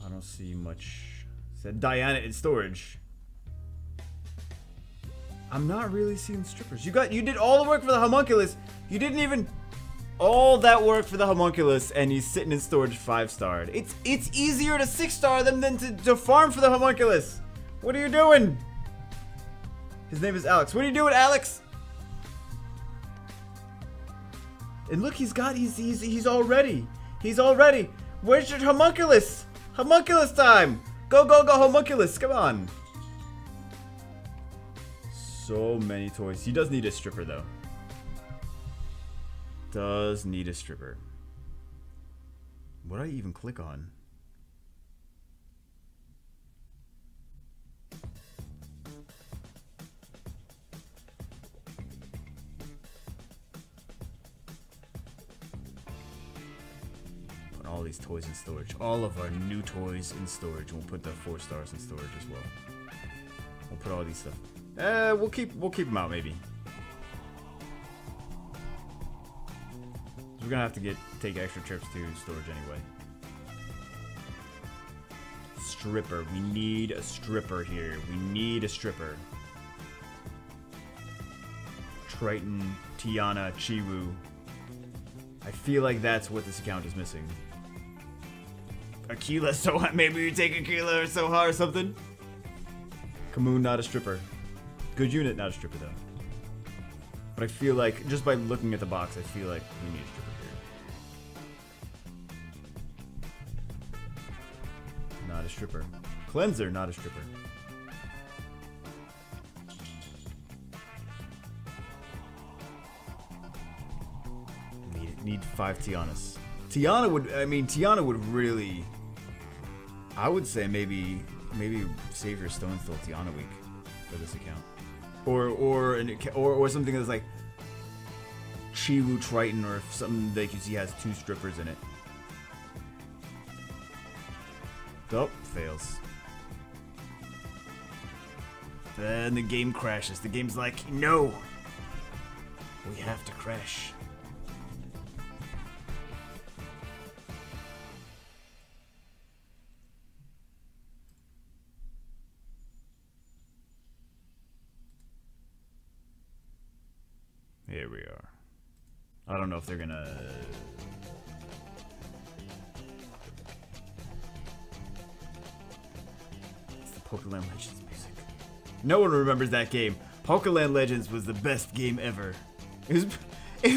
Speaker 1: I don't see much. Said Diana in storage. I'm not really seeing strippers. You did all the work for the homunculus. You didn't even all that work for the homunculus, and he's sitting in storage 5-starred. It's easier to 6-star them than to farm for the homunculus. What are you doing? His name is Alex. What are you doing, Alex? And look, he's already. Where's your homunculus? Homunculus time! Go, homunculus, come on. So many toys. He does need a stripper, though. Does need a stripper. What do I even click on? All these toys in storage. All of our new toys in storage. We'll put the 4 stars in storage as well. We'll put all these stuff. We'll keep them out maybe. We're gonna have to take extra trips to storage anyway. Stripper. We need a stripper here. We need a stripper. Triton, Tiana, Chiwu. I feel like that's what this account is missing. Aquila, so maybe you take Aquila or Soha or something. Kamoon, not a stripper. Good unit, not a stripper though. But I feel like, just by looking at the box, I feel like we need a stripper here. Not a stripper. Cleanser, not a stripper. Need 5 Tianas. Tiana would really... I would say maybe save your Stonestall Tiana week for this account. Or something that's like Chiwu Triton, or something that you see has 2 strippers in it. Oh, fails. Then the game crashes. The game's like, no! We have to crash. Here we are. I don't know if they're gonna... It's the Pokéland Legends music. No one remembers that game. Pokéland Legends was the best game ever. It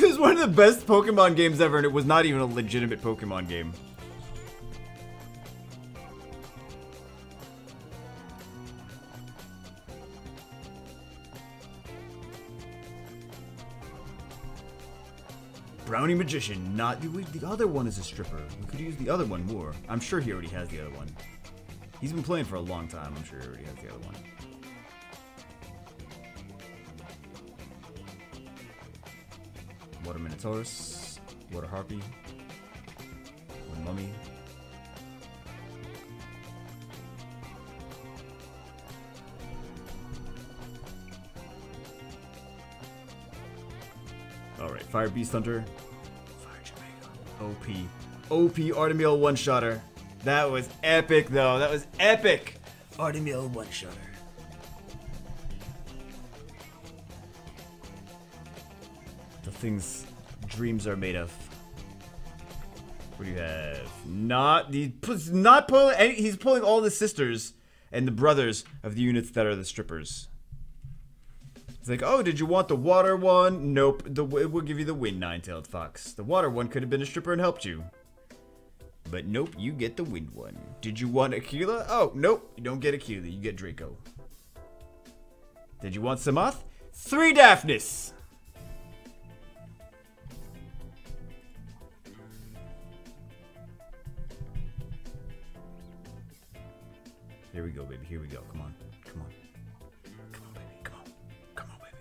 Speaker 1: was one of the best Pokemon games ever, and it was not even a legitimate Pokemon game. Brownie Magician, not the other one is a stripper. We could use the other one more. I'm sure he already has the other one. He's been playing for a long time. I'm sure he already has the other one. Water Minotaurus, Water Harpy, Water Mummy. Alright, Fire Beast Hunter. Fire Jamaica. OP Artemiel one-shotter. That was epic though. That was epic. Artemiel one-shotter. The things dreams are made of. What do you have? He's pulling all the sisters and the brothers of the units that are the strippers. It's like, oh, did you want the water one? Nope. We'll give you the wind nine-tailed fox. The water one could have been a stripper and helped you. But nope, you get the wind one. Did you want Aquila? Oh, nope. You don't get Aquila. You get Draco. Did you want Samoth? 3 Daphnis! Here we go, baby. Here we go. Come on. Come on. Come on, baby. Come on. Come on, baby.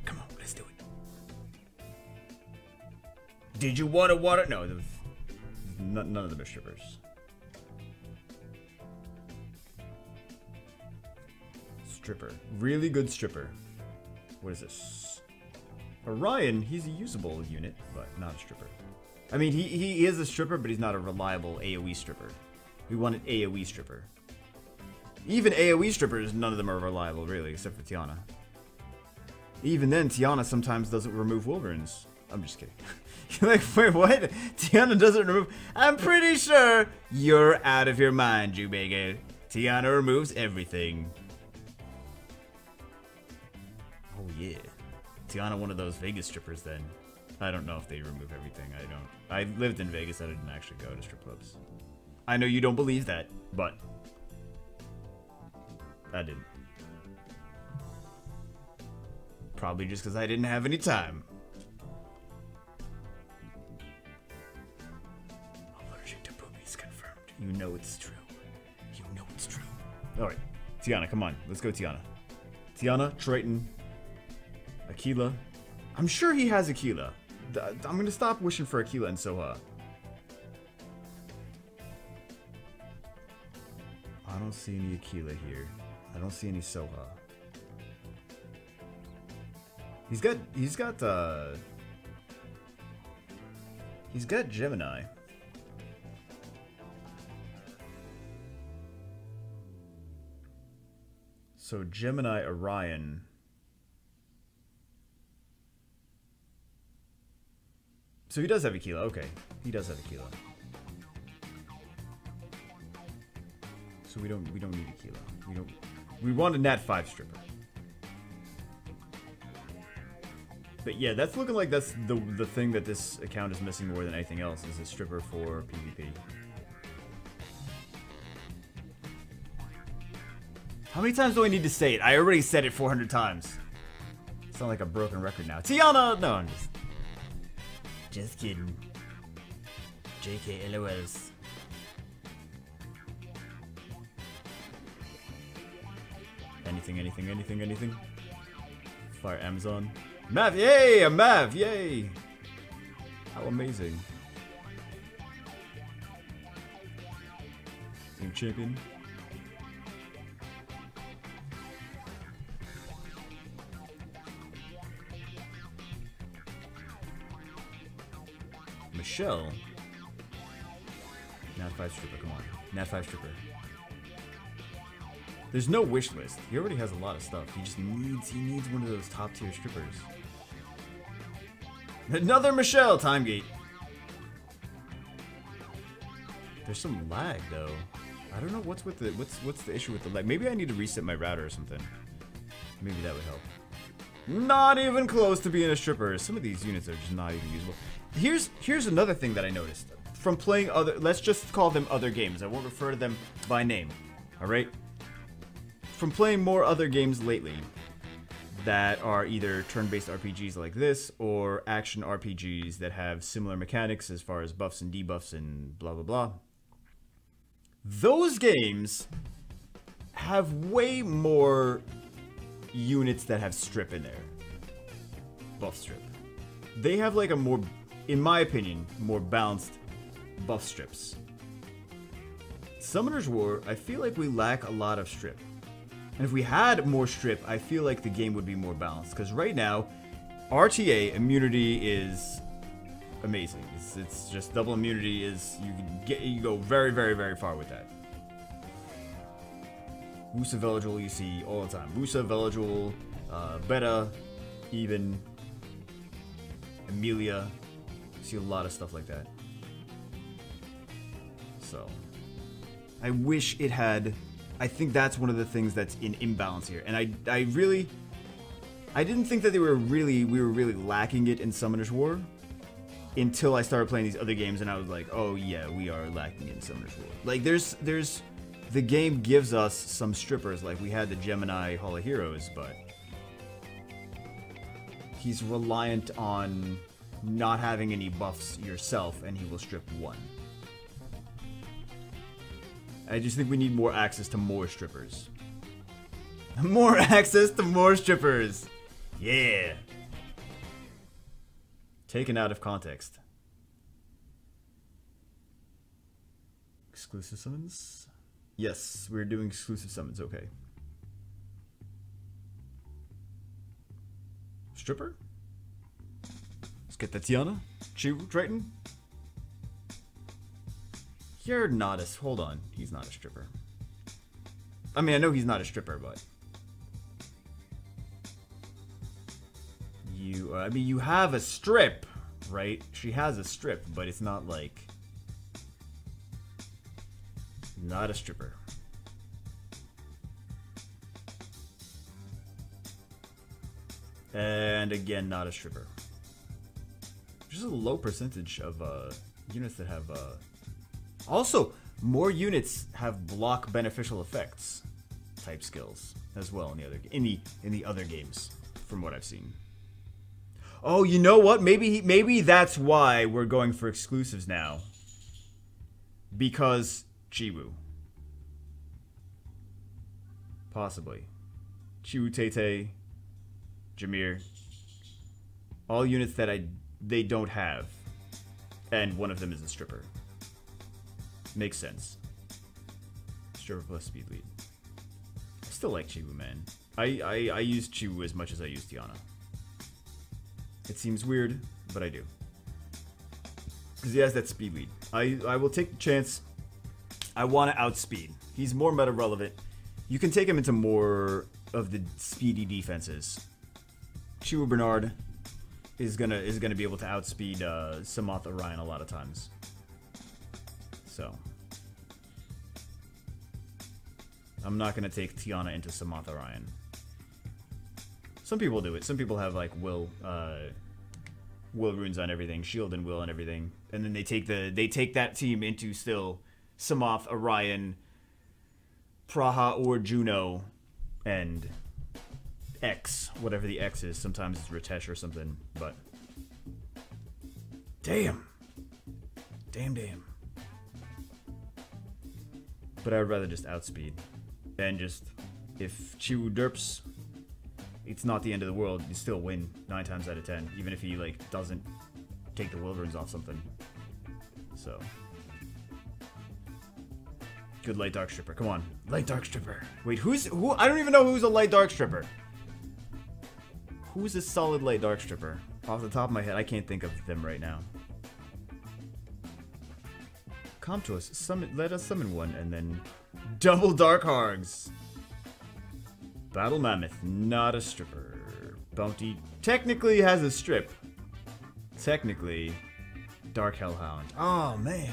Speaker 1: Come on. Let's do it. Did you want a water? No, there was none of them are strippers. Stripper. Really good stripper. What is this? Orion, he's a usable unit, but not a stripper. I mean, he is a stripper, but he's not a reliable AoE stripper. We want an AoE stripper. Even AoE strippers, none of them are reliable, really, except for Tiana. Even then, Tiana sometimes doesn't remove Wilburns. I'm just kidding. You're like, wait, what? Tiana doesn't remove... I'm pretty sure you're out of your mind, Jubega. Tiana removes everything. Oh, yeah. Tiana, one of those Vegas strippers, then. I don't know if they remove everything. I lived in Vegas. I didn't actually go to strip clubs. I know you don't believe that, but... I didn't. Probably just because I didn't have any time. Allergic to boobies confirmed. You know it's true. You know it's true. Alright. Tiana, come on. Let's go, Tiana. Tiana, Triton, Aquila. I'm sure he has Aquila. I'm going to stop wishing for Aquila and Soha. I don't see any Aquila here. I don't see any Soha. He's got Gemini. So Gemini, Orion. So he does have Aquila. Okay, he does have Aquila. So we don't need Aquila. We want a Nat 5 stripper. But yeah, that's looking like that's the thing that this account is missing more than anything else, is a stripper for PvP. How many times do I need to say it? I already said it 400 times. Sound like a broken record now. Tiana! No, I'm just... Just kidding. JK LOLs. Anything. Fire Amazon. Mav, yay! A Mav, yay! How amazing. Team champion. Michelle. Nat 5 stripper, come on. Nat 5 stripper. There's no wish list. He already has a lot of stuff. He needs one of those top tier strippers. Another Michelle time gate. There's some lag though. I don't know what's with the what's the issue with the lag. Maybe I need to reset my router or something. Maybe that would help. Not even close to being a stripper. Some of these units are just not even usable. Here's another thing that I noticed from playing other. Let's just call them other games. I won't refer to them by name. All right. From playing more other games lately that are either turn-based RPGs like this or action RPGs that have similar mechanics as far as buffs and debuffs and blah blah blah. Those games have way more units that have strip in there. Buff strip. They have like a more, in my opinion, more balanced buff strips. Summoner's War, I feel like we lack a lot of strip. And if we had more strip, I feel like the game would be more balanced. Because right now, RTA immunity is amazing. It's just double immunity is you go very, very, very far with that. Wusa Veligil you see all the time. Wusa, Veligil, Beta, even Amelia. You see a lot of stuff like that. So I wish it had. I think that's one of the things that's in imbalance here, and I didn't think that we were really lacking it in Summoner's War until I started playing these other games, and I was like, oh yeah, we are lacking it in Summoner's War. Like there's the game gives us some strippers, like we had the Gemini Hall of Heroes, but he's reliant on not having any buffs yourself, and he will strip one. I just think we need more access to more strippers. More access to more strippers! Yeah! Taken out of context. Exclusive summons? Yes, we're doing exclusive summons, okay. Stripper? Let's get Tatiana. Chew, Triton. You're not a... Hold on. He's not a stripper. I mean, I know he's not a stripper, but... I mean, you have a strip, right? She has a strip, but it's not like... Not a stripper. And again, not a stripper. Just a low percentage of units that have... Also, more units have block beneficial effects type skills as well in the other games, from what I've seen. Oh, you know what? Maybe that's why we're going for exclusives now. Because Chiwu. Possibly. Chiwu, Tete, Jameer. All units that they don't have. And one of them is a stripper. Makes sense. Stripper plus speed lead. I still like Chiwu, man. I use Chiwu as much as I use Tiana. It seems weird, but I do. Because he has that speed lead. I will take the chance. I want to outspeed. He's more meta relevant. You can take him into more of the speedy defenses. Chiwu Bernard is gonna be able to outspeed Samoth Orion a lot of times. So I'm not gonna take Tiana into Samoth Orion. Some people do it. Some people have like will runes on everything, shield and will and everything, and then they take that team into still Samoth, Orion, Praha or Juno, and X, whatever the X is. Sometimes it's Ritesh or something, but Damn. Damn. But I would rather just outspeed. And just, if Chiwu derps, it's not the end of the world. You still win 9 times out of 10. Even if he, like, doesn't take the Wilburns off something. So. Good light dark stripper. Come on. Light dark stripper. Wait, who? I don't even know who's a light dark stripper. Who's a solid light dark stripper? Off the top of my head, I can't think of them right now. Come to us. Summon. Let us summon one, and then double dark hargs. Battle Mammoth, not a stripper. Bounty technically has a strip. Technically, Dark Hellhound. Oh man,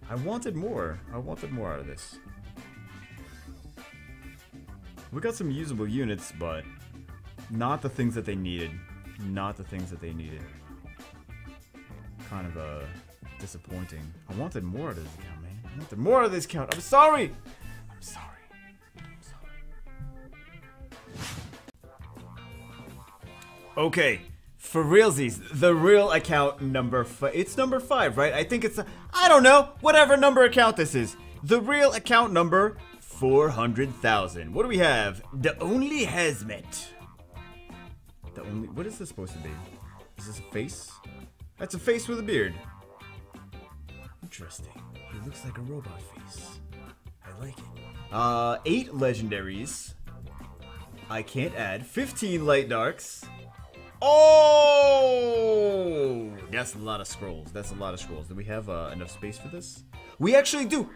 Speaker 1: I wanted more. I wanted more out of this. We got some usable units, but not the things that they needed. Not the things that they needed. Kind of disappointing. I wanted more out of this account, man. I wanted more out of this account. I'm sorry. I'm sorry. Okay, for realsies, the real account number 5. It's number 5, right? I think it's, I don't know, whatever number account this is. The real account number 400,000. What do we have? The only Hazmat. The only, what is this supposed to be? Is this a face? That's a face with a beard. Interesting. He looks like a robot face. I like it. 8 legendaries. I can't add. 15 light darks. Oh! That's a lot of scrolls. That's a lot of scrolls. Do we have enough space for this? We actually do!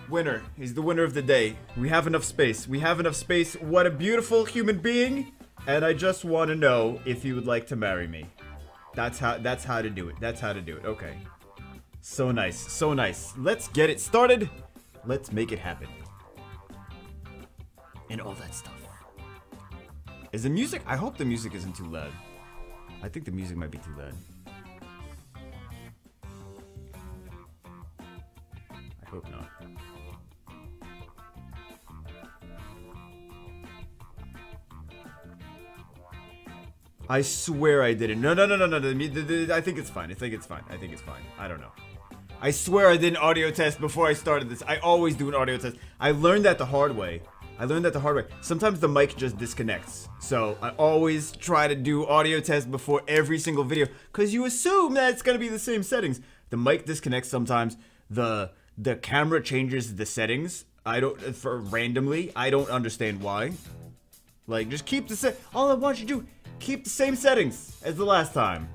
Speaker 1: Winner. He's the winner of the day. We have enough space. We have enough space. What a beautiful human being. And I just want to know if you would like to marry me. That's how to do it. That's how to do it. Okay. So nice. So nice. Let's get it started. Let's make it happen. And all that stuff. Is the music? I hope the music isn't too loud. I think the music might be too loud. I hope not. I swear I didn't. No. I think it's fine. I think it's fine. I don't know. I swear I did an audio test before I started this. I always do an audio test. I learned that the hard way. Sometimes the mic just disconnects. So I always try to do audio tests before every single video. Because you assume that it's going to be the same settings. The mic disconnects sometimes. The camera changes the settings. Randomly. I don't understand why. Like, just keep the all I want you to do, keep the same settings as the last time.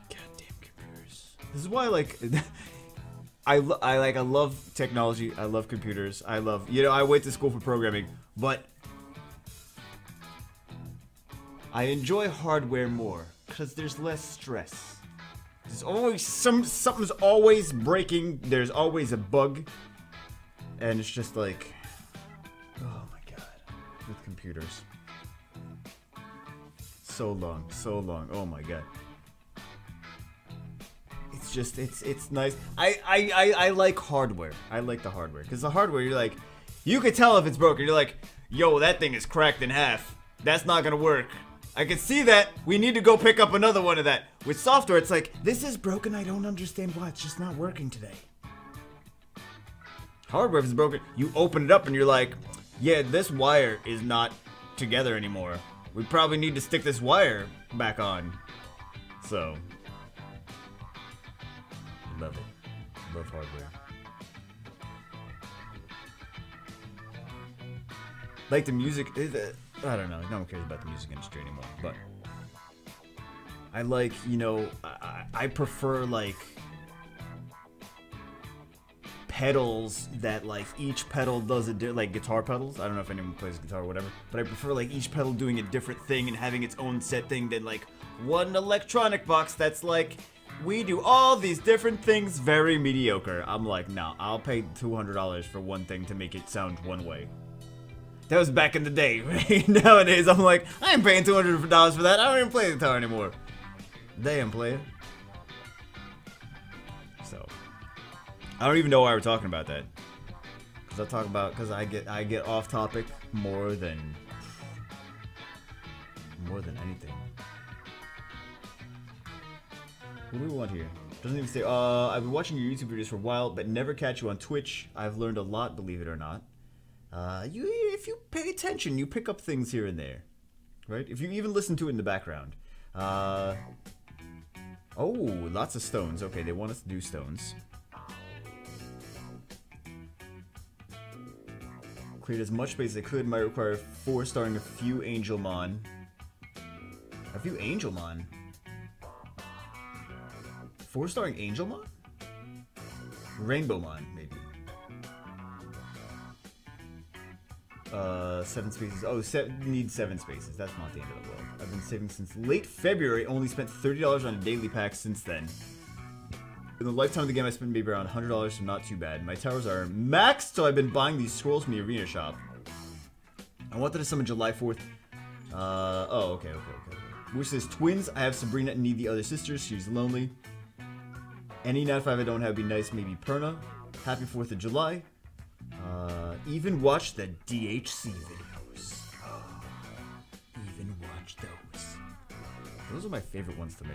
Speaker 1: Goddamn computers. This is why, like, I love technology. I love computers. I went to school for programming, but I enjoy hardware more because there's less stress. There's always something's always breaking. There's always a bug, and it's just like, oh my god, with computers. So long. Oh my god. It's nice. I like hardware. I like the hardware. Because the hardware, you're like, you could tell if it's broken. You're like, yo, that thing is cracked in half. That's not gonna work. I can see that. We need to go pick up another one of that. With software, it's like, this is broken. I don't understand why. It's just not working today. Hardware, if it's broken, you open it up and you're like, yeah, this wire is not together anymore. We probably need to stick this wire back on. So, love it. Love hardware. Like the music, I don't know. No one cares about the music industry anymore. But I like, I prefer like pedals that like each pedal does like guitar pedals. I don't know if anyone plays guitar or whatever, but I prefer like each pedal doing a different thing and having its own set thing than like one electronic box that's like, we do all these different things very mediocre. I'm like, no, I'll pay $200 for one thing to make it sound one way. That was back in the day, right? Nowadays, I'm like, I ain't paying $200 for that. I don't even play guitar anymore. Damn, player. So, I don't even know why we're talking about that. Because I get off topic more than anything. What do we want here? Doesn't even say, I've been watching your YouTube videos for a while, but never catch you on Twitch. I've learned a lot, believe it or not. If you pay attention, you pick up things here and there. Right? If you even listen to it in the background. Oh, lots of stones. Okay, they want us to do stones. Cleared as much space as I could. Might require 4-starring a few Angelmon. A few Angelmon? 4-starring Angelmon? Rainbowmon, maybe. 7 spaces. Oh, need 7 spaces. That's not the end of the world. I've been saving since late February. Only spent $30 on a daily pack since then. In the lifetime of the game, I spent maybe around $100, so not too bad. My towers are maxed, so I've been buying these scrolls from the arena shop. I wanted to summon July 4th. Oh, okay. Which says twins. I have Sabrina and need the other sisters. She's lonely. Any Nat 5 I don't have would be nice. Maybe Perna. Happy 4th of July. Even watch the DHC videos. Even watch those. Those are my favorite ones to make.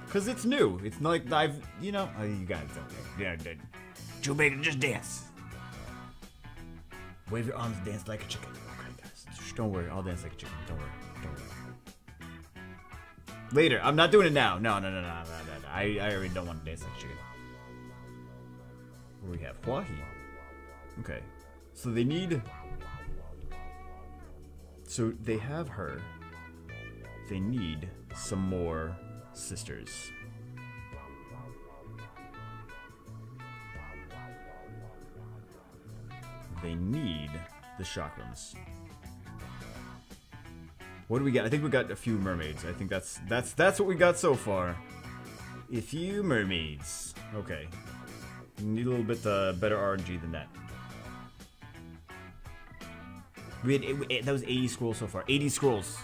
Speaker 1: Because it's new. It's not like I've, you know, you guys don't know. Yeah, Joe Biden, just dance. Wave your arms, dance like a chicken. Okay, guys. Shh, don't worry, I'll dance like a chicken. Don't worry. Later, I'm not doing it now. No. I already don't want to dance like a chicken. What do we have? Huahi. Okay. So they need... So they have her. They need some more sisters. They need the chakrams. What do we got? I think we got a few mermaids. I think that's what we got so far. A few mermaids. Okay. We need a little bit better RNG than that. We had that was 80 scrolls so far. 80 scrolls.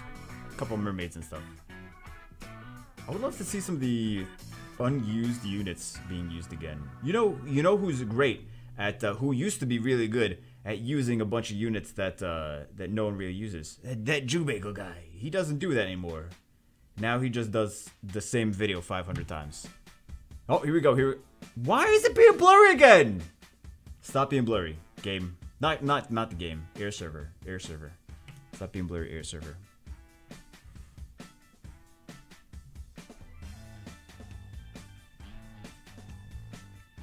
Speaker 1: A couple of mermaids and stuff. I would love to see some of the unused units being used again. You know who's great at who used to be really good at using a bunch of units that that no one really uses. That Jubagel guy. He doesn't do that anymore. Now he just does the same video 500 times. Oh, here we go. Why is it being blurry again? Stop being blurry, game. Not the game. Air server. Stop being blurry, air server.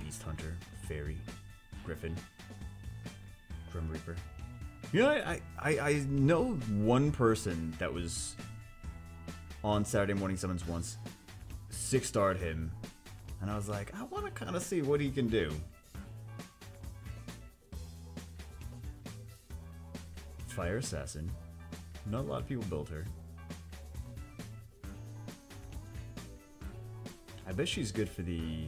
Speaker 1: Beast Hunter, Fairy, Griffin, Grim Reaper. You know, I know one person that was on Saturday Morning Summons once. 6-starred him. And I was like, I want to kind of see what he can do. Fire Assassin. Not a lot of people built her. I bet she's good for the...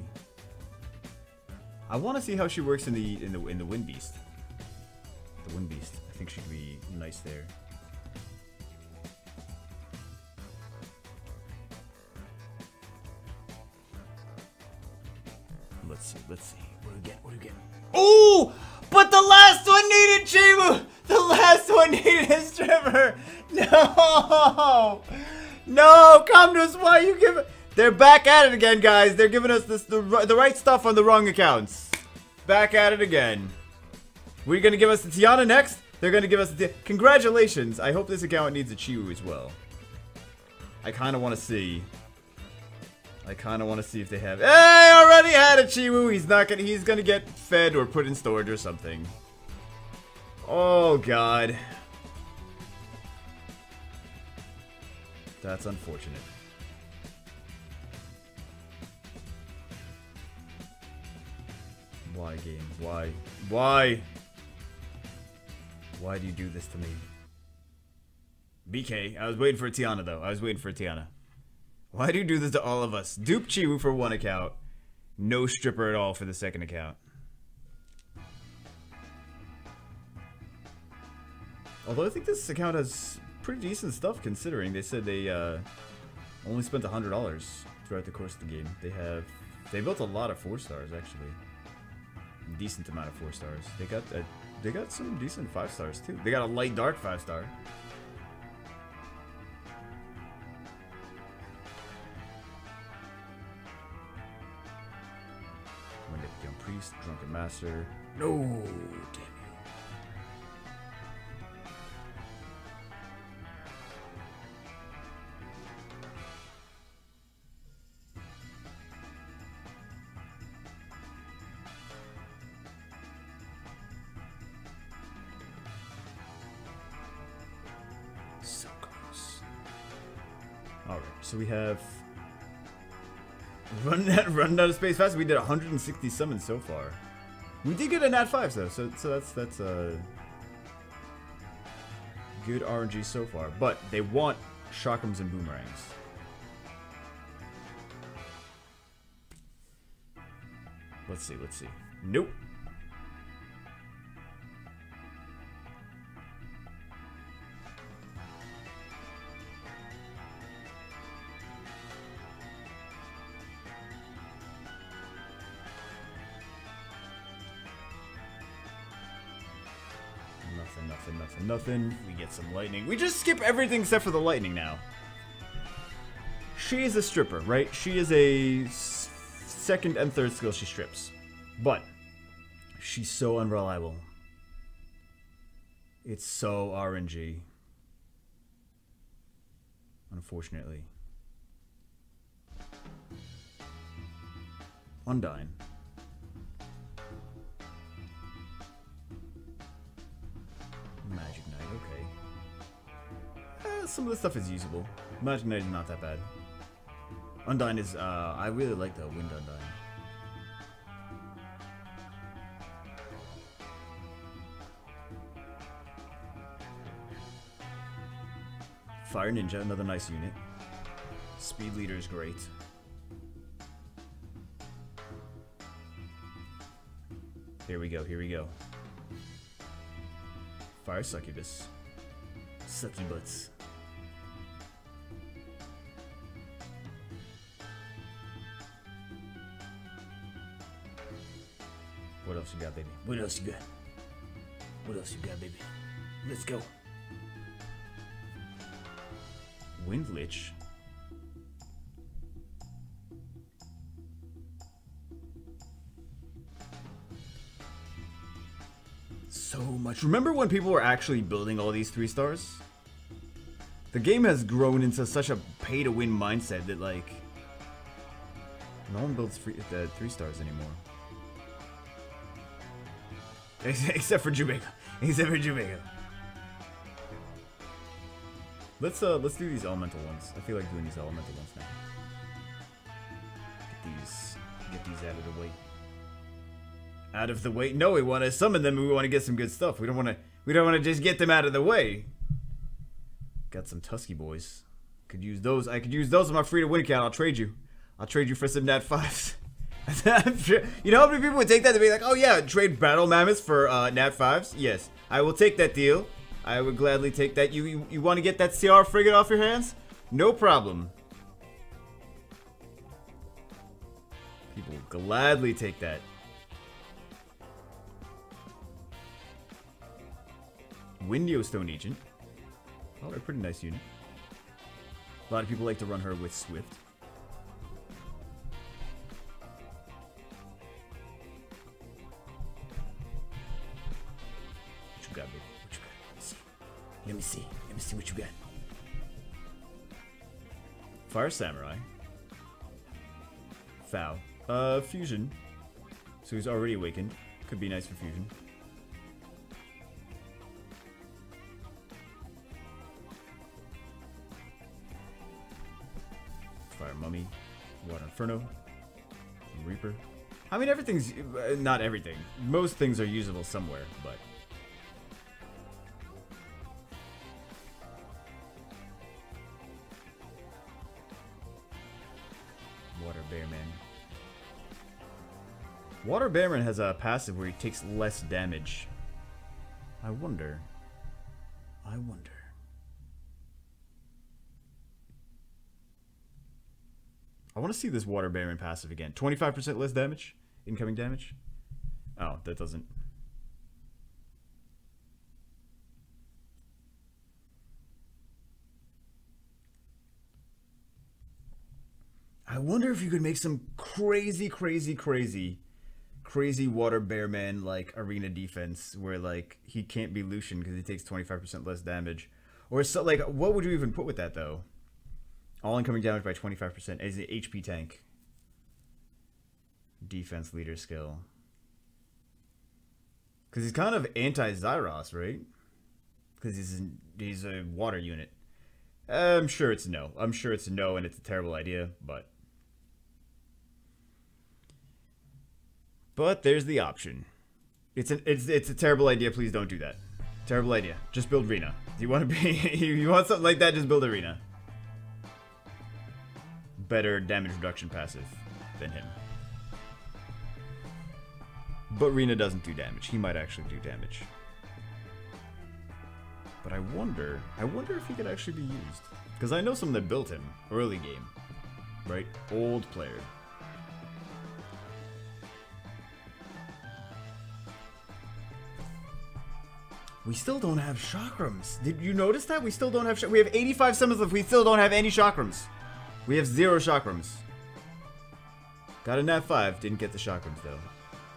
Speaker 1: I want to see how she works in the Wind Beast. The Wind Beast. I think she could be nice there. Let's see. What do we get? Oh! But the last one needed Chimu! The last one needed his stripper! No! No! Come to us, why you give it? They're back at it again, guys. They're giving us the right stuff on the wrong accounts. Back at it again. We're gonna give us the Tiana next? They're gonna give us the... Congratulations! I hope this account needs a Chiwu as well. I kinda wanna see... if they have... Hey, I already had a Chiwu. He's gonna get fed or put in storage or something. Oh god. That's unfortunate. Why, game? Why? Why? Why do you do this to me? BK, I was waiting for a Tiana though. Why do you do this to all of us? Dupe Chiwu for one account. No stripper at all for the second account. Although I think this account has pretty decent stuff considering. They said they only spent $100 throughout the course of the game. They built a lot of 4-stars actually. Decent amount of 4-stars. They got some decent 5-stars too. They got a light dark 5-star. Priest, Drunken Master. No, damn you. So close. Alright, so we have run out of space fast. We did 160 summons so far. We did get a nat 5 though, so that's good RNG so far. But they want chakrams and boomerangs. Let's see. Nope. Nothing. We get some lightning. We just skip everything except for the lightning now. She is a stripper, right? She is a second and third skill she strips. But she's so unreliable. It's so RNG. Unfortunately. Undyne. Magic Knight, okay. Some of the stuff is usable. Magic Knight is not that bad. Undyne is, I really like the Wind Undyne. Fire Ninja, another nice unit. Speed Leader is great. Here we go. Fire Succubus. Succubus. What else you got, baby? What else you got, baby? Let's go. Wind Lich. So much. Remember when people were actually building all these 3 stars? The game has grown into such a pay-to-win mindset that, like, no one builds 3 stars anymore. Except for Jubega. Let's do these elemental ones. I feel like doing these elemental ones now. Get these out of the way. Out of the way? No, we want to summon them. We want to get some good stuff. We don't want to just get them out of the way. Got some Tusky boys. Could use those. I could use those on my free to win account. I'll trade you. I'll trade you for some nat 5s. I'm sure, you know how many people would take that to be like, oh yeah, trade battle mammoths for nat 5s? Yes, I will take that deal. I would gladly take that. You want to get that CR frigate off your hands? No problem. People will gladly take that. Windio Stone Agent. Oh, a pretty nice unit. A lot of people like to run her with Swift. What you got, baby? What you got? Let me see. Let me see what you got. Fire Samurai. Foul. Fusion. So he's already awakened. Could be nice for fusion. Fire Mummy, Water Inferno, Reaper. I mean, everything's... not everything. Most things are usable somewhere, but... Water Bearman. Water Bearman has a passive where he takes less damage. I wonder. I want to see this Water Baron passive again. 25% less damage? Incoming damage? Oh, that doesn't... I wonder if you could make some crazy crazy water bear man like arena defense where like he can't be Lucian because he takes 25% less damage, or so like what would you even put with that though? All incoming damage by 25% as an HP tank. Defense leader skill. Because he's kind of anti-Zyros, right? Because he's a water unit. I'm sure it's no. I'm sure it's no, and it's a terrible idea, but there's the option. It's a terrible idea. Please don't do that. Terrible idea. Just build Rena. Do you want to be? You want something like that? Just build Arena. Better damage reduction passive than him. But Rena doesn't do damage. He might actually do damage. But I wonder if he could actually be used. Because I know someone that built him early game. Right? Old player. We still don't have chakrams. Did you notice that? We still don't have we have 85 summons left. We still don't have any chakrams. We have 0 chakrams. Got a nat 5. Didn't get the chakrams though.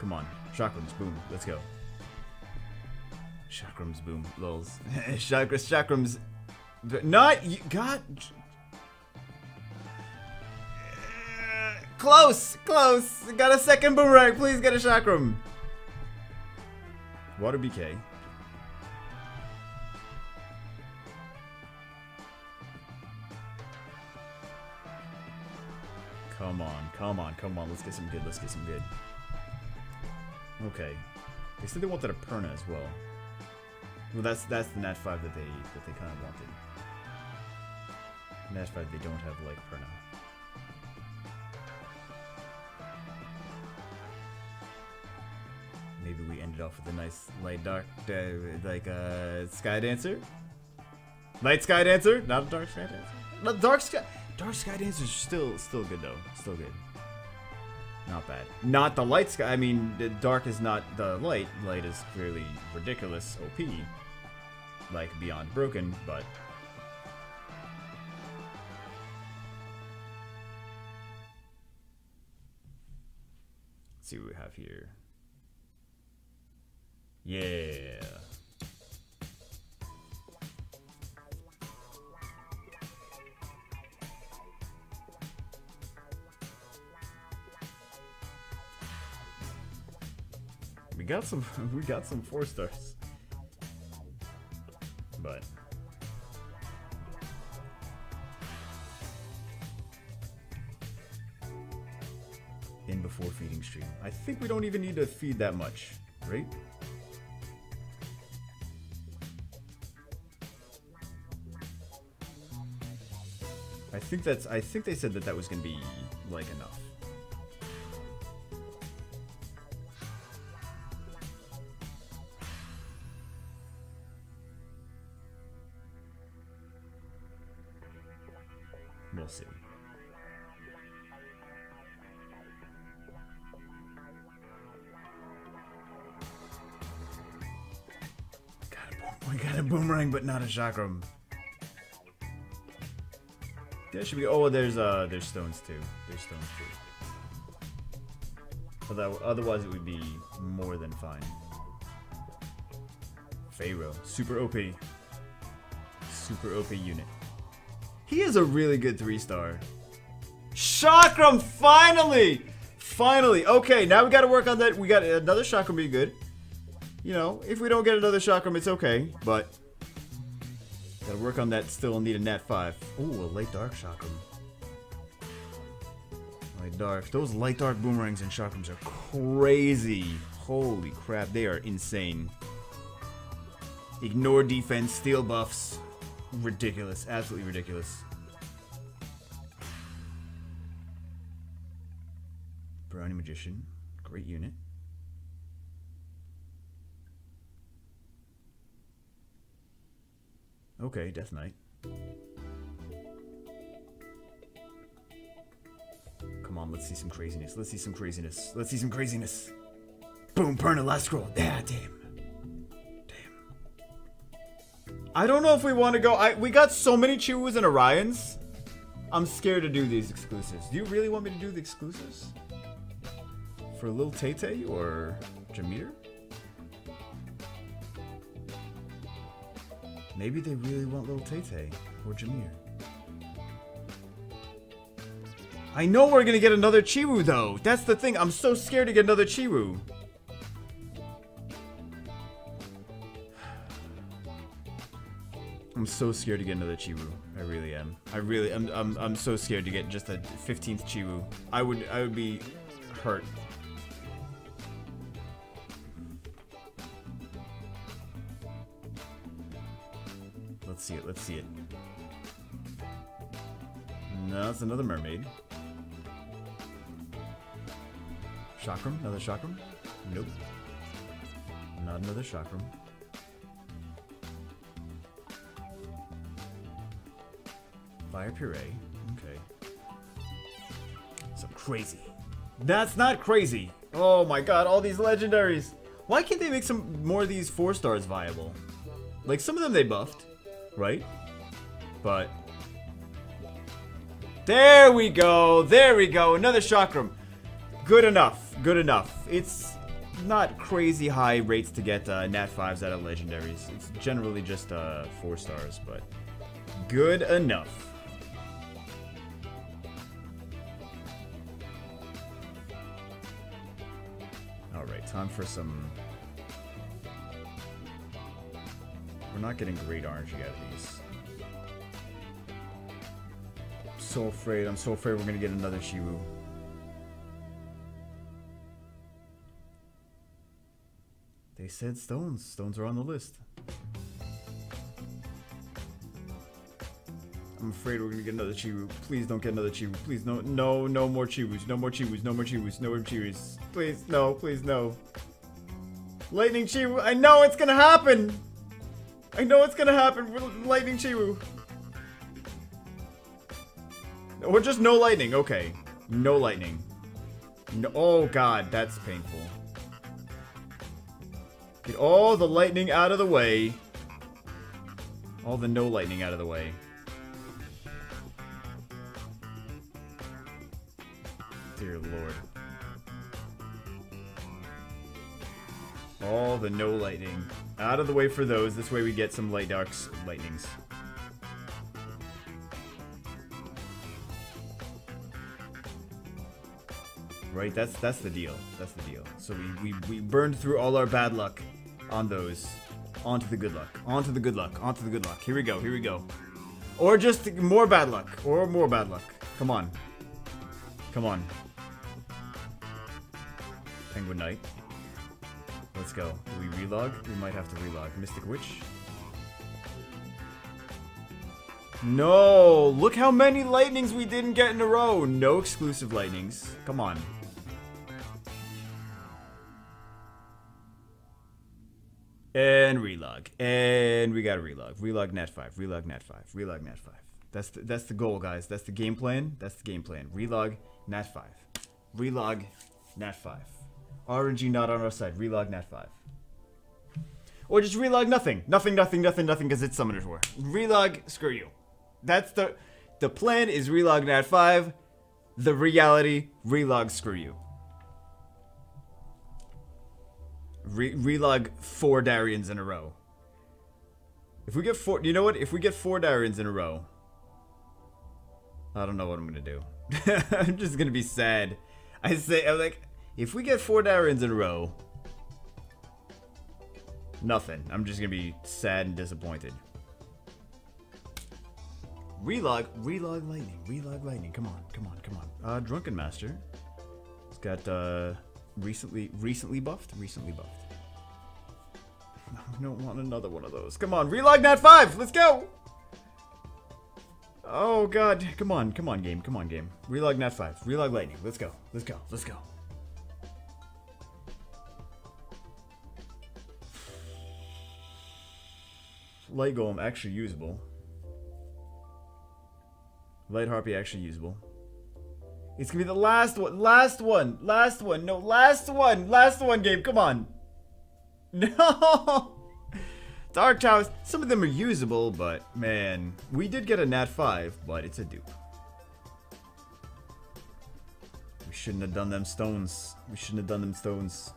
Speaker 1: Come on. Chakrams, boom. Let's go. Chakrams, boom. Lols. Chakrams. Not you got. Close! Close! Got a second boomerang. Please get a chakram. Water BK. Come on, come on, come on. Let's get some good. Let's get some good. Okay. They said they wanted a Perna as well. Well, that's the Nat 5 that they kind of wanted. Nat 5 they don't have like Perna. Maybe we ended off with a nice light dark Sky Dancer. Light Sky Dancer, not a dark Sky Dancer. No, Dark Sky Dancer is still good though. Still good. Not bad. Not the light sky. I mean, the dark is not the light. Light is clearly ridiculous OP. Like beyond broken, but let's see what we have here. Yeah. We got some 4 stars. But in before feeding stream. I think we don't even need to feed that much, right? I think they said that was gonna be like enough. We'll see. We got a boomerang, but not a chakram. That should be. Oh, there's stones too. There's stones too. Otherwise, it would be more than fine. Pharaoh, super OP. Super OP unit. He is a really good 3-star. Chakram, finally! Finally! Okay, now we gotta work on that. We got another chakram be good. You know, if we don't get another chakram, it's okay, but gotta work on that. Still need a nat 5. Ooh, a light dark chakram. Light dark. Those light dark boomerangs and chakrams are crazy. Holy crap, they are insane. Ignore defense, steal buffs. Ridiculous. Absolutely ridiculous. Brownie Magician. Great unit. Okay, Death Knight. Come on, let's see some craziness. Let's see some craziness. Let's see some craziness. Boom, Perna, last scroll. Yeah, damn. I don't know if we want to go. We got so many Chiwus and Orions. I'm scared to do these exclusives. Do you really want me to do the exclusives? For Lil Tay or Jameer? Maybe they really want Lil Tay or Jameer. I know we're gonna get another Chiwu though. That's the thing. I'm so scared to get another Chiwu. I'm so scared to get another Chiwu. I really am. I'm so scared to get just a 15th Chiwu. I would be hurt. Let's see it. Let's see it. No, it's another mermaid. Chakram? Another Chakram? Nope. Not another Chakram. Fire Puree. Okay. So crazy. That's not crazy. Oh my god, all these legendaries. Why can't they make some more of these 4 stars viable? Like, some of them they buffed, right? But... there we go. There we go. Another Chakram. Good enough. Good enough. It's not crazy high rates to get Nat 5s out of legendaries. It's generally just 4 stars, but good enough. Alright, time for some... we're not getting great RNG out of these. I'm so afraid we're gonna get another Chiwu. They said stones. Stones are on the list. I'm afraid we're gonna get another Chiwu. Please don't get another Chiwu. Please no more Chiwus. No more Chiwus. No more Chiwus. No more Chiwus. Please no. Please no. Lightning Chiwu. I know it's gonna happen. I know it's gonna happen. Lightning Chiwu. Or just no lightning. Okay. No lightning. No. Oh god, that's painful. Get all the lightning out of the way. All the no lightning out of the way. Dear Lord. All the no lightning out of the way for those. This way we get some light darks lightnings. Right, that's the deal. That's the deal. So we burned through all our bad luck on those. Onto the good luck. Onto the good luck. Onto the good luck. Here we go. Here we go. Or just more bad luck. Or more bad luck. Come on. Come on. Penguin Knight. Let's go. Do we relog? We might have to relog. Mystic Witch. No! Look how many lightnings we didn't get in a row! No exclusive lightnings. Come on. And relog. And we gotta relog. Relog Nat 5. Relog Nat 5. Relog Nat 5. That's the goal, guys. That's the game plan. That's the game plan. Relog Nat 5. Relog Nat 5. RNG not on our side. Relog Nat 5. Or just relog nothing. Nothing, because it's Summoner's War. Relog, screw you. That's the plan is relog Nat 5. The reality, relog, screw you. Relog 4 Darians in a row. If we get 4, you know what? If we get 4 Darians in a row, I don't know what I'm gonna do. I'm just gonna be sad. I'm like, if we get 4 Darians in a row, nothing. I'm just gonna be sad and disappointed. Relog lightning. Come on. Drunken Master. It's got recently buffed. I don't want another one of those. Come on, relog Nat 5. Let's go. Oh god, come on game. Relog Nat 5. Relog lightning. Let's go. Light Golem actually usable. Light Harpy actually usable. It's gonna be the last one. No, last one game. Come on. No. Dark Towers. Some of them are usable, but man, we did get a Nat 5, but it's a dupe. We shouldn't have done them stones. We shouldn't have done them stones.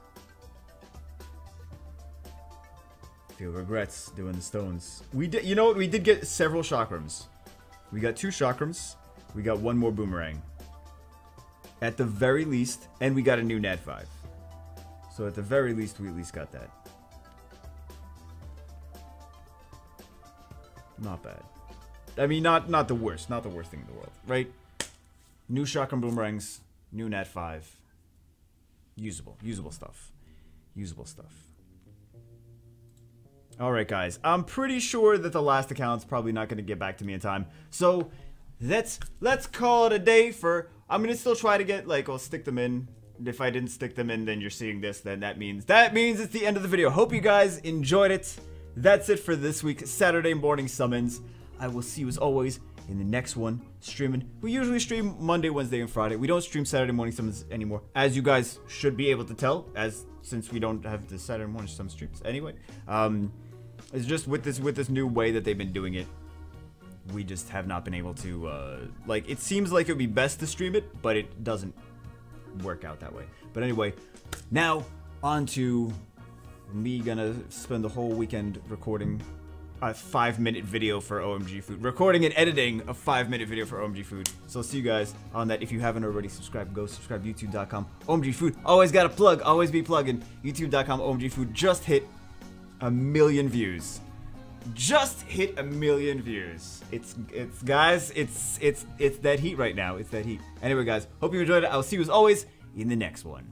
Speaker 1: Feel regrets doing the stones. We did, you know what? We did get several chakrams. We got 2 chakrams. We got 1 more boomerang. At the very least, and we got a new Nat 5. So at the very least, we at least got that. Not bad. I mean, not the worst. Not the worst thing in the world, right? New chakram boomerangs, new Nat 5. Usable stuff. Usable stuff. Alright guys, I'm pretty sure that the last account's probably not going to get back to me in time. So, let's call it a day for... I'm going to still try to get, like, I'll stick them in. If I didn't stick them in, then you're seeing this, then that means it's the end of the video. Hope you guys enjoyed it. That's it for this week, Saturday morning summons. I will see you as always in the next one, streaming. We usually stream Monday, Wednesday, and Friday. We don't stream Saturday morning summons anymore, as you guys should be able to tell, since we don't have the Saturday morning summon streams anyway. It's just with this new way that they've been doing it, we just have not been able to, like, it seems like it would be best to stream it, but it doesn't work out that way. But anyway, now on to me gonna spend the whole weekend recording a 5-minute video for OMG Food. Recording and editing a 5-minute video for OMG Food. So I'll see you guys on that. If you haven't already subscribed, go subscribe. YouTube.com OMG Food. Always gotta plug. Always be plugging. YouTube.com OMG Food just hit 1 million views. Just hit 1 million views. It's guys, it's that heat right now. It's that heat. Anyway guys, hope you enjoyed it. I'll see you as always in the next one.